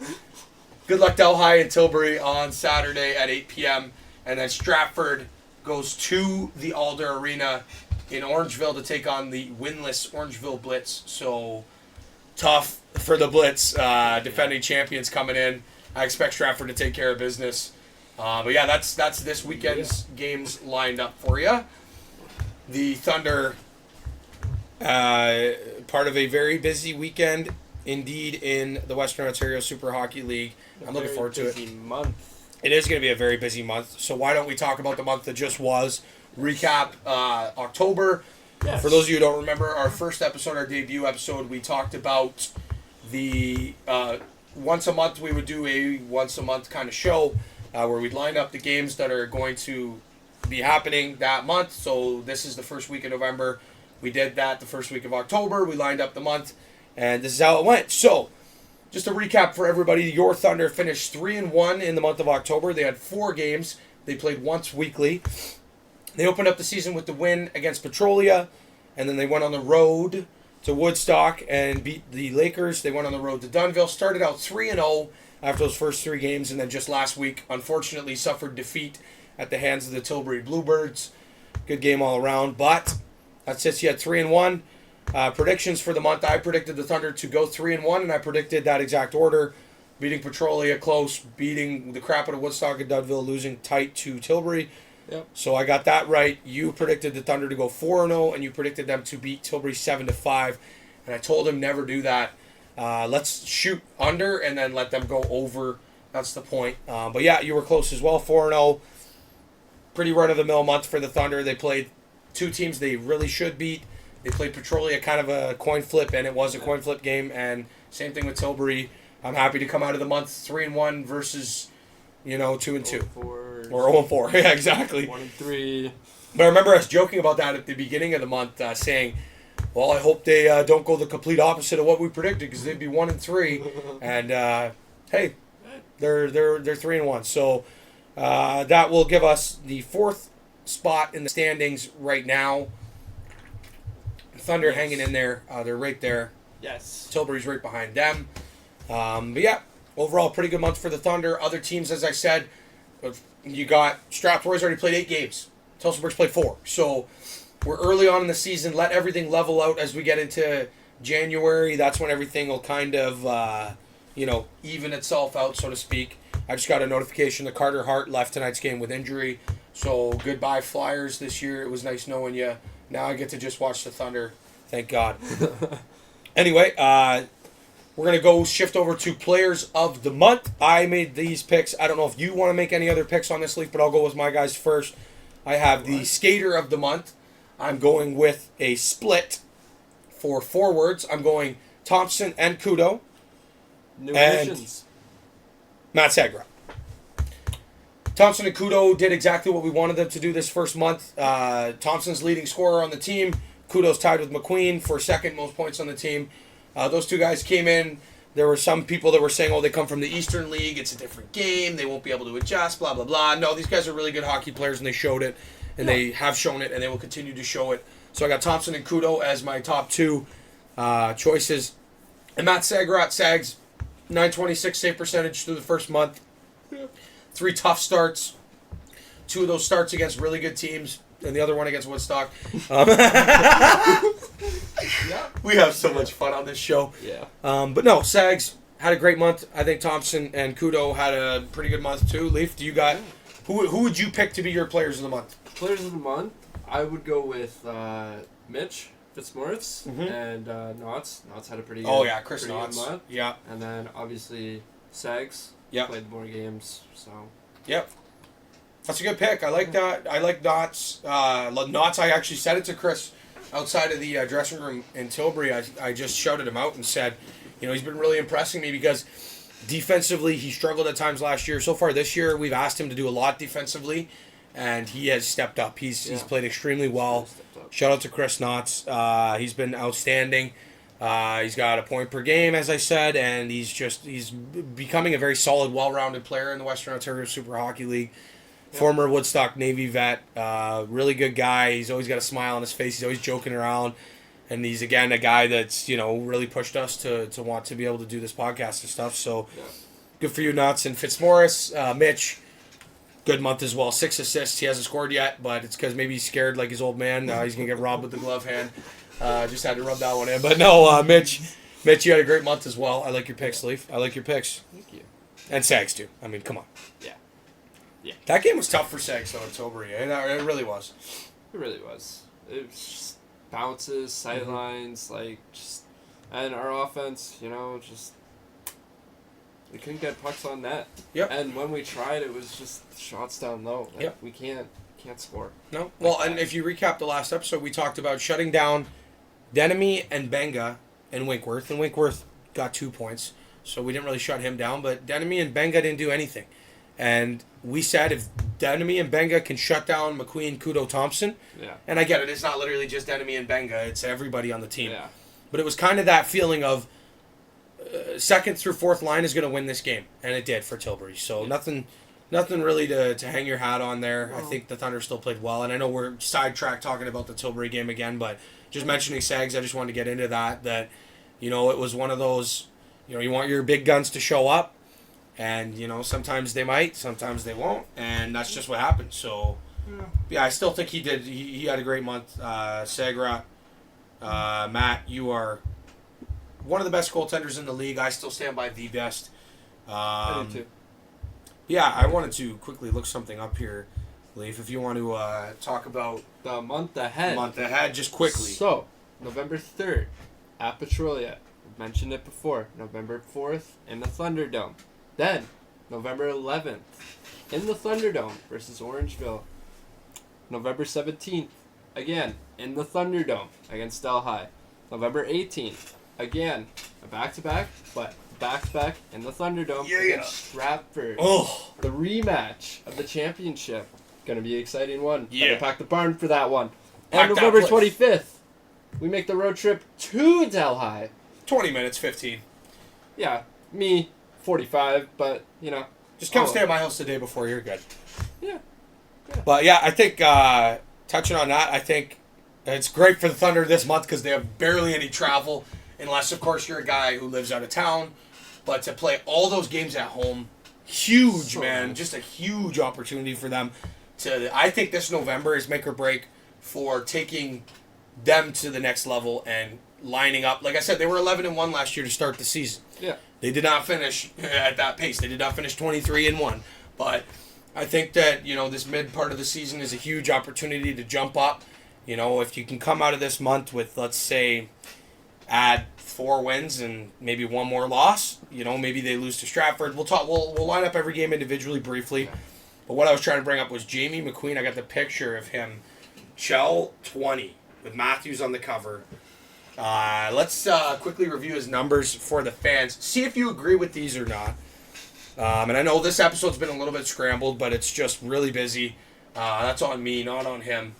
Speaker 1: Good luck Delhi and Tilbury on Saturday at 8 p.m., and then Stratford goes to the Alder Arena in Orangeville to take on the winless Orangeville Blitz. So tough for the Blitz, defending champions coming in. I expect Stratford to take care of business. But that's this weekend's games lined up for you. The Thunder, part of a very busy weekend indeed in the Western Ontario Super Hockey League. I'm looking forward to it.
Speaker 2: Month.
Speaker 1: It is going to be a very busy month, so why don't we talk about the month that just was? recap October.
Speaker 2: Yes.
Speaker 1: For those of you who don't remember, our first episode, our debut episode, we talked about the once a month we would do a once a month kind of show where we'd line up the games that are going to be happening that month. So this is the first week of November. We did that the first week of October. We lined up the month, and this is how it went. So just a recap for everybody. Your Thunder finished 3-1 in the month of October. They had 4 games. They played once weekly. They opened up the season with the win against Petrolia, and then they went on the road to Woodstock and beat the Lakers. They went on the road to Dunnville. Started out 3-0 after those first 3 games, and then just last week, unfortunately, suffered defeat at the hands of the Tilbury Bluebirds. Good game all around, but that sits you at 3-1. Predictions for the month: I predicted the Thunder to go 3-1, and I predicted that exact order: beating Petrolia close, beating the crap out of Woodstock and Dunnville, losing tight to Tilbury.
Speaker 2: Yep.
Speaker 1: So I got that right. You predicted the Thunder to go 4-0, and you predicted them to beat Tilbury 7-5. And I told him never do that. Let's shoot under and then let them go over. That's the point. But yeah, you were close as well. 4-0. Pretty run-of-the-mill month for the Thunder. They played 2 teams they really should beat. They played Petrolia, kind of a coin flip, and it was a coin flip game. And same thing with Tilbury. I'm happy to come out of the month 3-1 versus, 2-2. Or 0-4. Yeah, exactly.
Speaker 2: 1-3.
Speaker 1: But I remember us joking about that at the beginning of the month, saying, well, I hope they don't go the complete opposite of what we predicted, because they'd be 1-3. And hey, they're 3-1. So that will give us the 4th spot in the standings right now. Thunder hanging in there. They're right there.
Speaker 2: Yes.
Speaker 1: Tilbury's right behind them. But yeah, overall, pretty good month for the Thunder. Other teams, as I said, you got Strathroy's already played 8 games. Telsonburg's played 4. So we're early on in the season. Let everything level out as we get into January. That's when everything will kind of, even itself out, so to speak. I just got a notification that Carter Hart left tonight's game with injury. So goodbye Flyers this year. It was nice knowing you. Now I get to just watch the Thunder. Thank God. Anyway, we're going to go shift over to Players of the Month. I made these picks. I don't know if you want to make any other picks on this, Leaf, but I'll go with my guys first. I have the Skater of the Month. I'm going with a split for forwards. I'm going Thompson and Kudo.
Speaker 2: New additions.
Speaker 1: Matt Segra. Thompson and Kudo did exactly what we wanted them to do this first month. Thompson's leading scorer on the team. Kudo's tied with McQueen for second most points on the team. Those 2 guys came in. There were some people that were saying, oh, they come from the Eastern League. It's a different game. They won't be able to adjust, blah, blah, blah. No, these guys are really good hockey players, and they showed it. And they have shown it, and they will continue to show it. So I got Thompson and Kudo as my top 2 choices. And Matt Segra, Sags, .926 save percentage through the first month. 3 tough starts. 2 of those starts against really good teams, and the other one against Woodstock. We have so much fun on this show.
Speaker 2: Yeah.
Speaker 1: But no, Sags had a great month. I think Thompson and Kudo had a pretty good month too. Leaf, do you got who would you pick to be your players of the month?
Speaker 2: Players of the month, I would go with Mitch Fitzmaurice and Knotts. Knotts had a pretty good,
Speaker 1: Chris
Speaker 2: pretty good
Speaker 1: Knotts.
Speaker 2: month.
Speaker 1: Yeah.
Speaker 2: And then obviously Sags played more games. So.
Speaker 1: Yep. That's a good pick. I like that. I like Knotts. Knotts, I actually said it to Chris outside of the dressing room in Tilbury. I just shouted him out and said, he's been really impressing me because defensively he struggled at times last year. So far this year, we've asked him to do a lot defensively, and he has stepped up. He's played extremely well. Shout out to Chris Knotts. He's been outstanding. He's got a point per game, as I said, and he's becoming a very solid, well-rounded player in the Western Ontario Super Hockey League. Former Woodstock Navy vet, really good guy. He's always got a smile on his face. He's always joking around. And he's, again, a guy that's, really pushed us to want to be able to do this podcast and stuff. So, good for you, Nuts. And Fitzmaurice, Mitch, good month as well. 6 assists. He hasn't scored yet, but it's because maybe he's scared like his old man. He's going to get robbed with the glove hand. Just had to rub that one in. But no, Mitch, you had a great month as well. I like your picks, Leaf. I like your picks.
Speaker 2: Thank you.
Speaker 1: And Sags, too. I mean, come on.
Speaker 2: Yeah.
Speaker 1: That game was tough for Sags, though, in Tilbury. It really was.
Speaker 2: It really was. It was just bounces, sightlines, and our offense, just we couldn't get pucks on net.
Speaker 1: Yep.
Speaker 2: And when we tried, it was just shots down low.
Speaker 1: Yep.
Speaker 2: We can't can't score.
Speaker 1: No. Well, and if you recap the last episode, we talked about shutting down Denemy and Benga and Winkworth. And Winkworth got 2 points, so we didn't really shut him down. But Denemy and Benga didn't do anything. And we said if Denemy and Benga can shut down McQueen, Kudo, Thompson, and I get it, it's not literally just Denemy and Benga, it's everybody on the team.
Speaker 2: Yeah.
Speaker 1: But it was kind of that feeling of second through fourth line is going to win this game, and it did for Tilbury. So nothing really to hang your hat on there. I think the Thunder still played well, and I know we're sidetracked talking about the Tilbury game again, but just mentioning Sags, I just wanted to get into that, you know, it was one of those, you know, you want your big guns to show up, and, you know, sometimes they might, sometimes they won't, and that's just what happened. So, yeah, I still think he did. He had a great month. Sagra, Matt, you are one of the best goaltenders in the league. I still stand by the best.
Speaker 2: I do too.
Speaker 1: Yeah, I wanted to quickly look something up here, Leif, if you want to talk about
Speaker 2: The month ahead.
Speaker 1: Just quickly.
Speaker 2: So, November 3rd, at Petrolia. I've mentioned it before. November 4th, in the Thunderdome. Then, November 11th, in the Thunderdome versus Orangeville. November 17th, again, in the Thunderdome against Delhi. November 18th, again, a back-to-back, but back-to-back in the Thunderdome against Stratford.
Speaker 1: Oh,
Speaker 2: The rematch of the championship. Gonna be an exciting one.
Speaker 1: Yeah.
Speaker 2: Gotta pack the barn for that one.
Speaker 1: Pack
Speaker 2: And
Speaker 1: that
Speaker 2: November
Speaker 1: place.
Speaker 2: 25th, we make the road trip to Delhi.
Speaker 1: 20 minutes, 15.
Speaker 2: Yeah, me, 45, but, you know.
Speaker 1: Just come stay at my house the day before. You're good.
Speaker 2: Yeah.
Speaker 1: But yeah, I think touching on that, I think it's great for the Thunder this month because they have barely any travel, unless of course you're a guy who lives out of town. But to play all those games at home, huge, man,
Speaker 2: nice.
Speaker 1: just a huge opportunity for them. I think this November is make or break for taking them to the next level and lining up. Like I said, they were 11-1 last year to start the season.
Speaker 2: Yeah.
Speaker 1: They did not finish at that pace. They did not finish 23-1. But I think that, you know, this mid part of the season is a huge opportunity to jump up. You know, if you can come out of this month with, let's say, add 4 wins and maybe 1 more loss, you know, maybe they lose to Stratford. We'll line up every game individually briefly. But what I was trying to bring up was Jamie McQueen. I got the picture of him. Shell 20 with Matthews on the cover. Let's quickly review his numbers for the fans. See if you agree with these or not. And I know this episode's been a little bit scrambled, but it's just really busy. That's on me, not on him.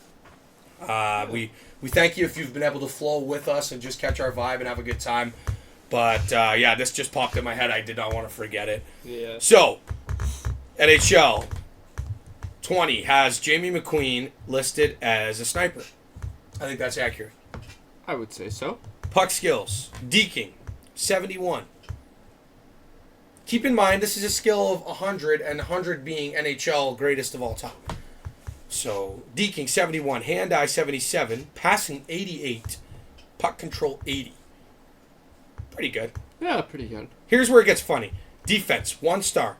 Speaker 1: We thank you if you've been able to flow with us and just catch our vibe and have a good time. But yeah, this just popped in my head. I did not want to forget it.
Speaker 2: Yeah.
Speaker 1: So, NHL 20 has Jamie McQueen listed as a sniper. I think that's accurate.
Speaker 2: I would say so.
Speaker 1: Puck skills, deking, 71. Keep in mind, this is a skill of 100, and 100 being NHL greatest of all time. So, deking, 71, hand-eye, 77, passing, 88, puck control, 80. Pretty good.
Speaker 2: Yeah, pretty good.
Speaker 1: Here's where it gets funny. Defense, 1 star.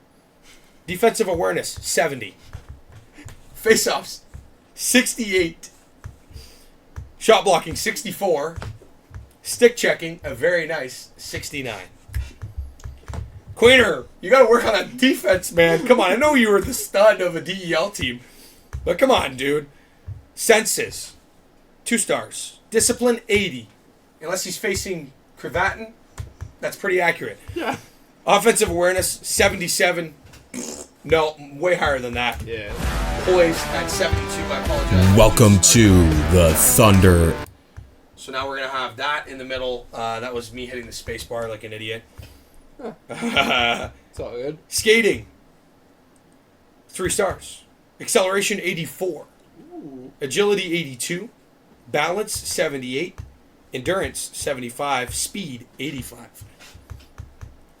Speaker 1: Defensive awareness, 70. Face-offs, 68. Shot blocking, 64. Stick checking, a very nice 69. Queener, you got to work on that defense, man. Come on, I know you were the stud of a DEL team, but come on, dude. Senses, 2 stars. Discipline, 80. Unless he's facing Cravatin, that's pretty accurate.
Speaker 2: Yeah.
Speaker 1: Offensive awareness, 77. No, way higher than that.
Speaker 2: Yeah.
Speaker 1: Poise at 72, I apologize.
Speaker 4: Welcome to the Thunder.
Speaker 1: So now we're going to have that in the middle. That was me hitting the space bar like an idiot.
Speaker 2: It's all good.
Speaker 1: Skating, 3 stars. Acceleration, 84.
Speaker 2: Ooh.
Speaker 1: Agility, 82. Balance, 78. Endurance, 75. Speed, 85.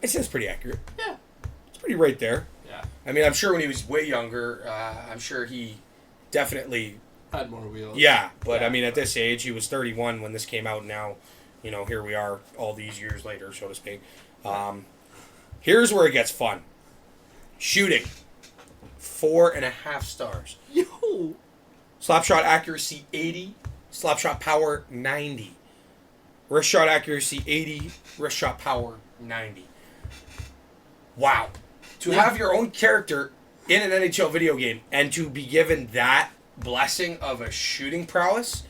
Speaker 1: I'd say that's pretty accurate.
Speaker 2: Yeah.
Speaker 1: It's pretty right there.
Speaker 2: Yeah.
Speaker 1: I mean, I'm sure when he was way younger, I'm sure he definitely...
Speaker 2: Had more wheels.
Speaker 1: Yeah, but I mean, at this age, he was 31 when this came out. Now, you know, here we are all these years later, so to speak. Here's where it gets fun. Shooting, 4.5 stars.
Speaker 2: Yo.
Speaker 1: Slapshot accuracy, 80. Slapshot power, 90. Wrist shot accuracy, 80. Wrist shot power, 90. Wow. To have your own character in an NHL video game and to be given that blessing of a shooting prowess.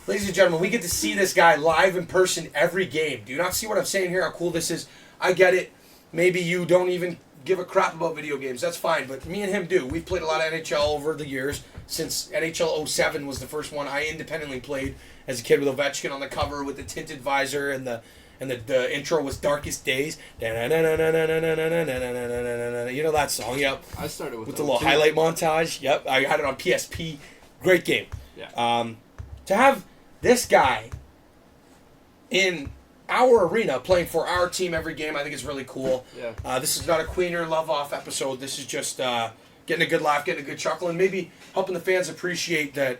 Speaker 1: Ladies and gentlemen, we get to see this guy live in person every game. Do you not see what I'm saying here? How cool this is? I get it. Maybe you don't even give a crap about video games. That's fine. But me and him do. We've played a lot of NHL over the years. Since NHL 07 was the first one I independently played as a kid with Ovechkin on the cover with the tinted visor and the intro was Darkest Days. You know that song? Yep.
Speaker 2: I started with
Speaker 1: the little highlight montage. Yep. I had it on PSP. Great game.
Speaker 2: Yeah.
Speaker 1: To have this guy in our arena playing for our team every game, I think is really cool.
Speaker 2: Yeah.
Speaker 1: This is not a Queener love off episode. This is just getting a good laugh, getting a good chuckle, and maybe helping the fans appreciate that,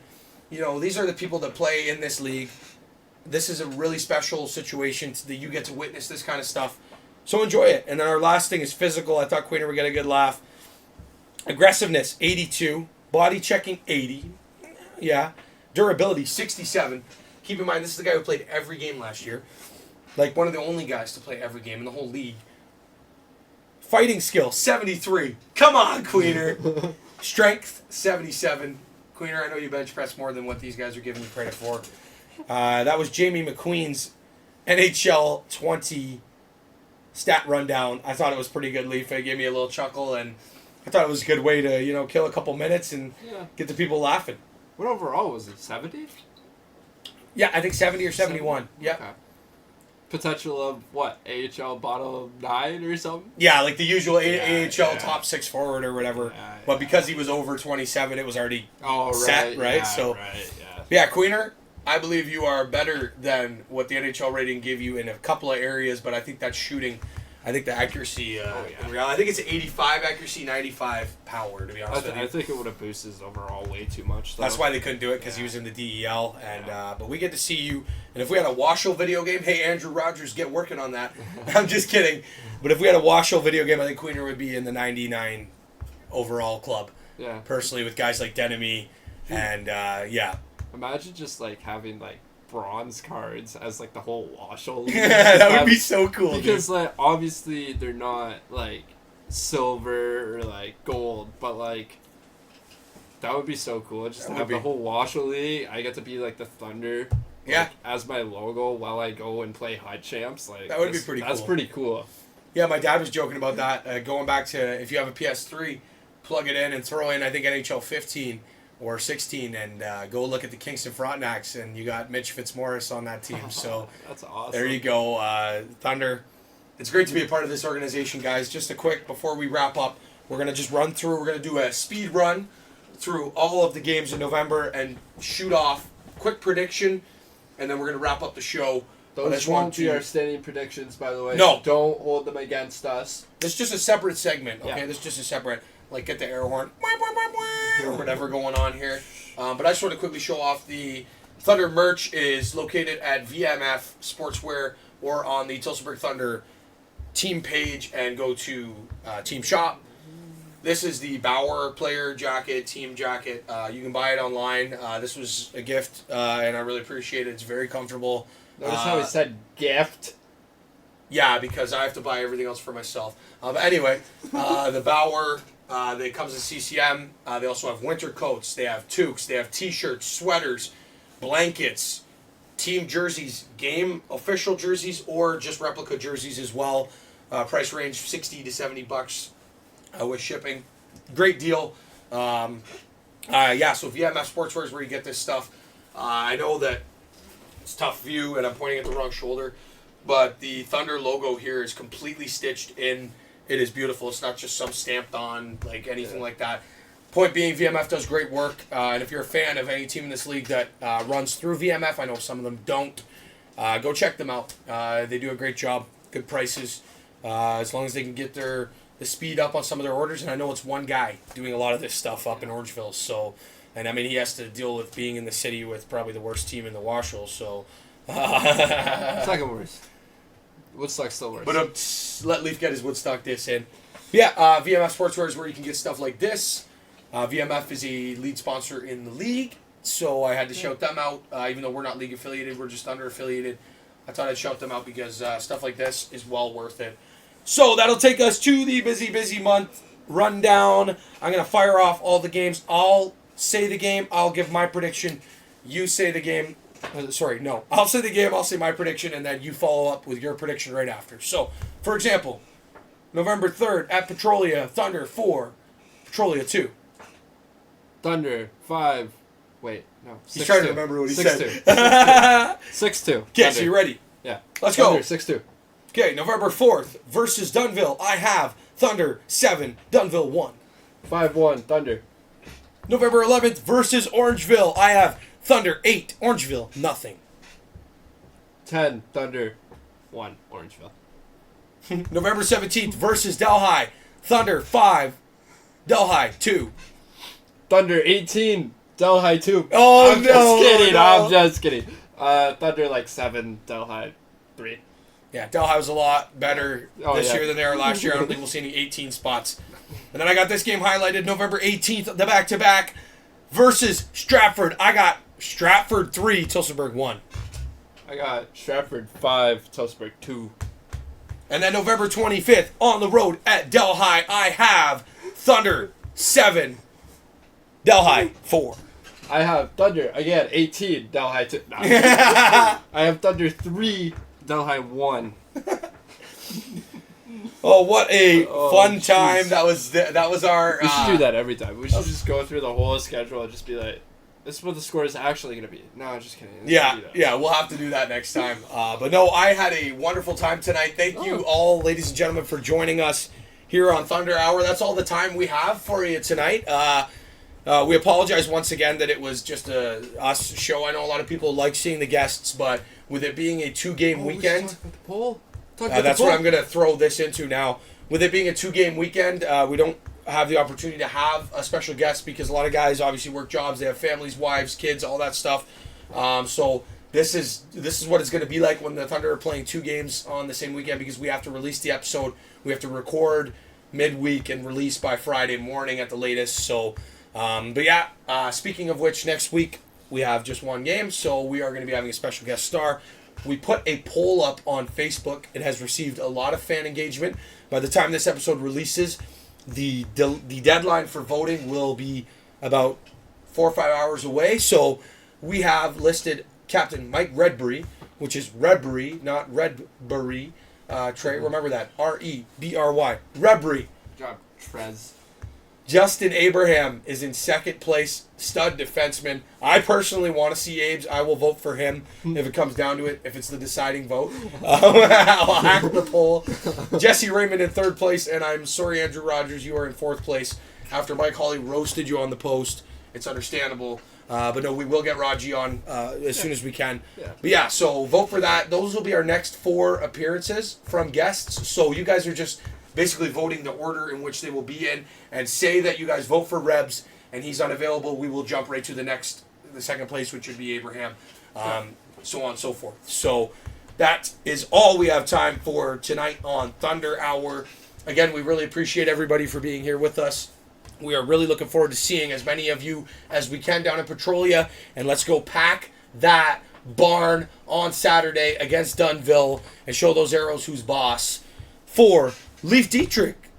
Speaker 1: these are the people that play in this league. This is a really special situation that you get to witness this kind of stuff. So enjoy it. And then our last thing is physical. I thought Queener would get a good laugh. Aggressiveness, 82. Body checking, 80. Yeah. Durability, 67. Keep in mind, this is the guy who played every game last year. Like, one of the only guys to play every game in the whole league. Fighting skill, 73. Come on, Queener. Strength, 77. Queener, I know you bench press more than what these guys are giving you credit for. That was Jamie McQueen's NHL 20 stat rundown. I thought it was pretty good, Leif. It gave me a little chuckle, and I thought it was a good way to, kill a couple minutes and get the people laughing.
Speaker 2: What overall was it? 70?
Speaker 1: Yeah, I think 70 or 71. Yeah.
Speaker 2: Okay. Potential of what? AHL bottom 9 or something?
Speaker 1: Yeah, like the usual AHL top 6 forward or whatever.
Speaker 2: Yeah,
Speaker 1: but because he was over 27, it was already set, right?
Speaker 2: Yeah,
Speaker 1: So,
Speaker 2: right,
Speaker 1: yeah, Queener, I believe you are better than what the NHL rating give you in a couple of areas, but I think that's shooting. I think the accuracy, in reality, I think it's 85 accuracy, 95 power, to be honest with you.
Speaker 2: I think it would have boosted his overall way too much, though.
Speaker 1: That's why they couldn't do it, because he was in the DEL. And but we get to see you. And if we had a Washoe video game, hey, Andrew Rogers, get working on that. I'm just kidding. But if we had a Washoe video game, I think Queener would be in the 99 overall club.
Speaker 2: Yeah.
Speaker 1: Personally, with guys like Denemy and,
Speaker 2: Imagine just, having, bronze cards as, the whole Washoe league.
Speaker 1: That would be so cool,
Speaker 2: because, obviously they're not, silver or, gold, but, that would be so cool. Just to have the whole Washoe league. I get to be, the Thunder. As my logo while I go and play High Champs.
Speaker 1: That would be pretty cool.
Speaker 2: That's pretty cool.
Speaker 1: Yeah, my dad was joking about that. Going back to, if you have a PS3, plug it in and throw in, I think, NHL 15 or 16 and go look at the Kingston Frontenacs, and you got Mitch Fitzmaurice on that team. So
Speaker 2: that's awesome.
Speaker 1: There you go, Thunder. It's great to be a part of this organization, guys. Just a quick, before we wrap up, we're going to just run through. We're going to do a speed run through all of the games in November and shoot off quick prediction, and then we're going to wrap up the show.
Speaker 2: Those won't be our standing predictions, by the way.
Speaker 1: No.
Speaker 2: Don't hold them against us.
Speaker 1: This is just a separate segment, okay?
Speaker 2: Yeah.
Speaker 1: This is just a separate, get the air horn, or whatever going on here. But I just want to quickly show off the Thunder merch is located at VMF Sportswear or on the Tillsonburg Thunder team page and go to team shop. This is the Bauer player jacket, team jacket. You can buy it online. This was a gift, and I really appreciate it. It's very comfortable.
Speaker 2: Notice how he said gift?
Speaker 1: Yeah, because I have to buy everything else for myself. But anyway, the Bauer, it comes in CCM. They also have winter coats. They have toques. They have T-shirts, sweaters, blankets, team jerseys, game official jerseys, or just replica jerseys as well. Price range $60 to $70 with shipping. Great deal. So VMF Sportswear is where you get this stuff. I know that it's tough view, and I'm pointing at the wrong shoulder, but the Thunder logo here is completely stitched in. It is beautiful. It's not just some stamped on, anything like that. Point being, VMF does great work, and if you're a fan of any team in this league that runs through VMF, I know some of them don't, go check them out. They do a great job, good prices, as long as they can get the speed up on some of their orders, and I know it's one guy doing a lot of this stuff up in Orangeville, so... And, he has to deal with being in the city with probably the worst team in the Washoe, so...
Speaker 2: Second worst. Woodstock's still worse.
Speaker 1: But let Leif get his Woodstock diss in. Yeah, VMF Sportswear is where you can get stuff like this. VMF is a lead sponsor in the league, so I had to shout them out. Even though we're not league affiliated, we're just under affiliated. I thought I'd shout them out because stuff like this is well worth it. So that'll take us to the busy month rundown. I'm going to fire off all the games. I'll say the game. I'll give my prediction. You say the game. I'll say the game. I'll say my prediction, and then you follow up with your prediction right after. So, for example, November 3rd at Petrolia, Thunder 4, Petrolia 2.
Speaker 2: Thunder 5. Wait, no.
Speaker 1: He's trying to remember what he
Speaker 2: 6-2.
Speaker 1: said.
Speaker 2: 6-2.
Speaker 1: Okay, so you ready?
Speaker 2: Yeah.
Speaker 1: Let's
Speaker 2: Thunder,
Speaker 1: go.
Speaker 2: 6-2.
Speaker 1: Okay, November 4th versus Dunville. I have Thunder 7, Dunville 1.
Speaker 2: 5-1. Thunder.
Speaker 1: November 11th versus Orangeville. I have Thunder 8, Orangeville nothing.
Speaker 2: 10. Thunder 1. Orangeville.
Speaker 1: November 17th versus Delhi. Thunder 5, Delhi 2.
Speaker 2: Thunder 18. Delhi 2.
Speaker 1: Oh,
Speaker 2: I'm
Speaker 1: no,
Speaker 2: just kidding.
Speaker 1: no.
Speaker 2: I'm just kidding. Thunder like 7. Delhi 3.
Speaker 1: Yeah, Delhi was a lot better this year than they were last year. I don't think we'll see any 18 spots. And then I got this game highlighted November 18th, the back-to-back versus Stratford. I got Stratford 3, Tilsonburg 1.
Speaker 2: I got Stratford 5. Tilsonburg 2.
Speaker 1: And then November 25th, on the road at Delhi, I have Thunder 7, Delhi 4.
Speaker 2: I have Thunder, again, 18. Delhi 2. No, I have Thunder 3. Delhi 1.
Speaker 1: Oh, what a fun
Speaker 2: jeez.
Speaker 1: time. That was our...
Speaker 2: We should do that every time. We should just go through the whole schedule and just be like, this is what the score is actually going to be. No, I'm just kidding.
Speaker 1: Yeah, we'll have to do that next time. But no, I had a wonderful time tonight. Thank you all, ladies and gentlemen, for joining us here on Thunder Hour. That's all the time we have for you tonight. We apologize once again that it was just us show. I know a lot of people like seeing the guests, but with it being a 2-game weekend...
Speaker 2: Talk about the poll.
Speaker 1: That's what I'm going to throw this into now. With it being a 2-game weekend, we don't have the opportunity to have a special guest because a lot of guys obviously work jobs. They have families, wives, kids, all that stuff. So this is what it's going to be like when the Thunder are playing 2 games on the same weekend because we have to release the episode. We have to record midweek and release by Friday morning at the latest. So, but yeah, speaking of which, next week we have just 1 game. So we are going to be having a special guest star. We put a poll up on Facebook. It has received a lot of fan engagement. By the time this episode releases, the deadline for voting will be about 4 or 5 hours away. So we have listed Captain Mike Redbury, which is Redbury, not Redbury. Trey, remember that. Rebry. Redbury.
Speaker 2: Good job, Trez.
Speaker 1: Justin Abraham is in second place, stud defenseman. I personally want to see Abe's. I will vote for him if it comes down to it, if it's the deciding vote. I'll hack the poll. Jesse Raymond in third place, and I'm sorry, Andrew Rogers, you are in fourth place. After Mike Hawley roasted you on the post, it's understandable. But no, we will get Raji on as soon as we can.
Speaker 2: Yeah.
Speaker 1: But yeah, so vote for that. Those will be our next 4 appearances from guests. So you guys are just basically voting the order in which they will be in, and say that you guys vote for Rebs and he's unavailable, we will jump right to the second place, which would be Abraham, so on and so forth. So that is all we have time for tonight on Thunder Hour. Again, we really appreciate everybody for being here with us. We are really looking forward to seeing as many of you as we can down in Petrolia, and let's go pack that barn on Saturday against Dunville and show those arrows who's boss. For Leif Dietrich,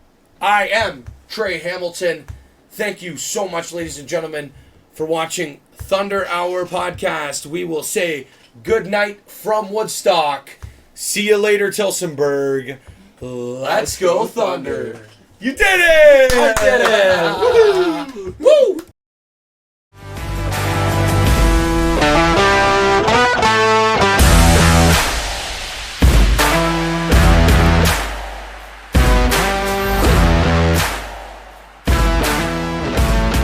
Speaker 1: I am Trey Hamilton. Thank you so much, ladies and gentlemen, for watching Thunder Hour Podcast. We will say good night from Woodstock. See you later, Tilsonburg. Let's go Thunder. You did it!
Speaker 2: I did it!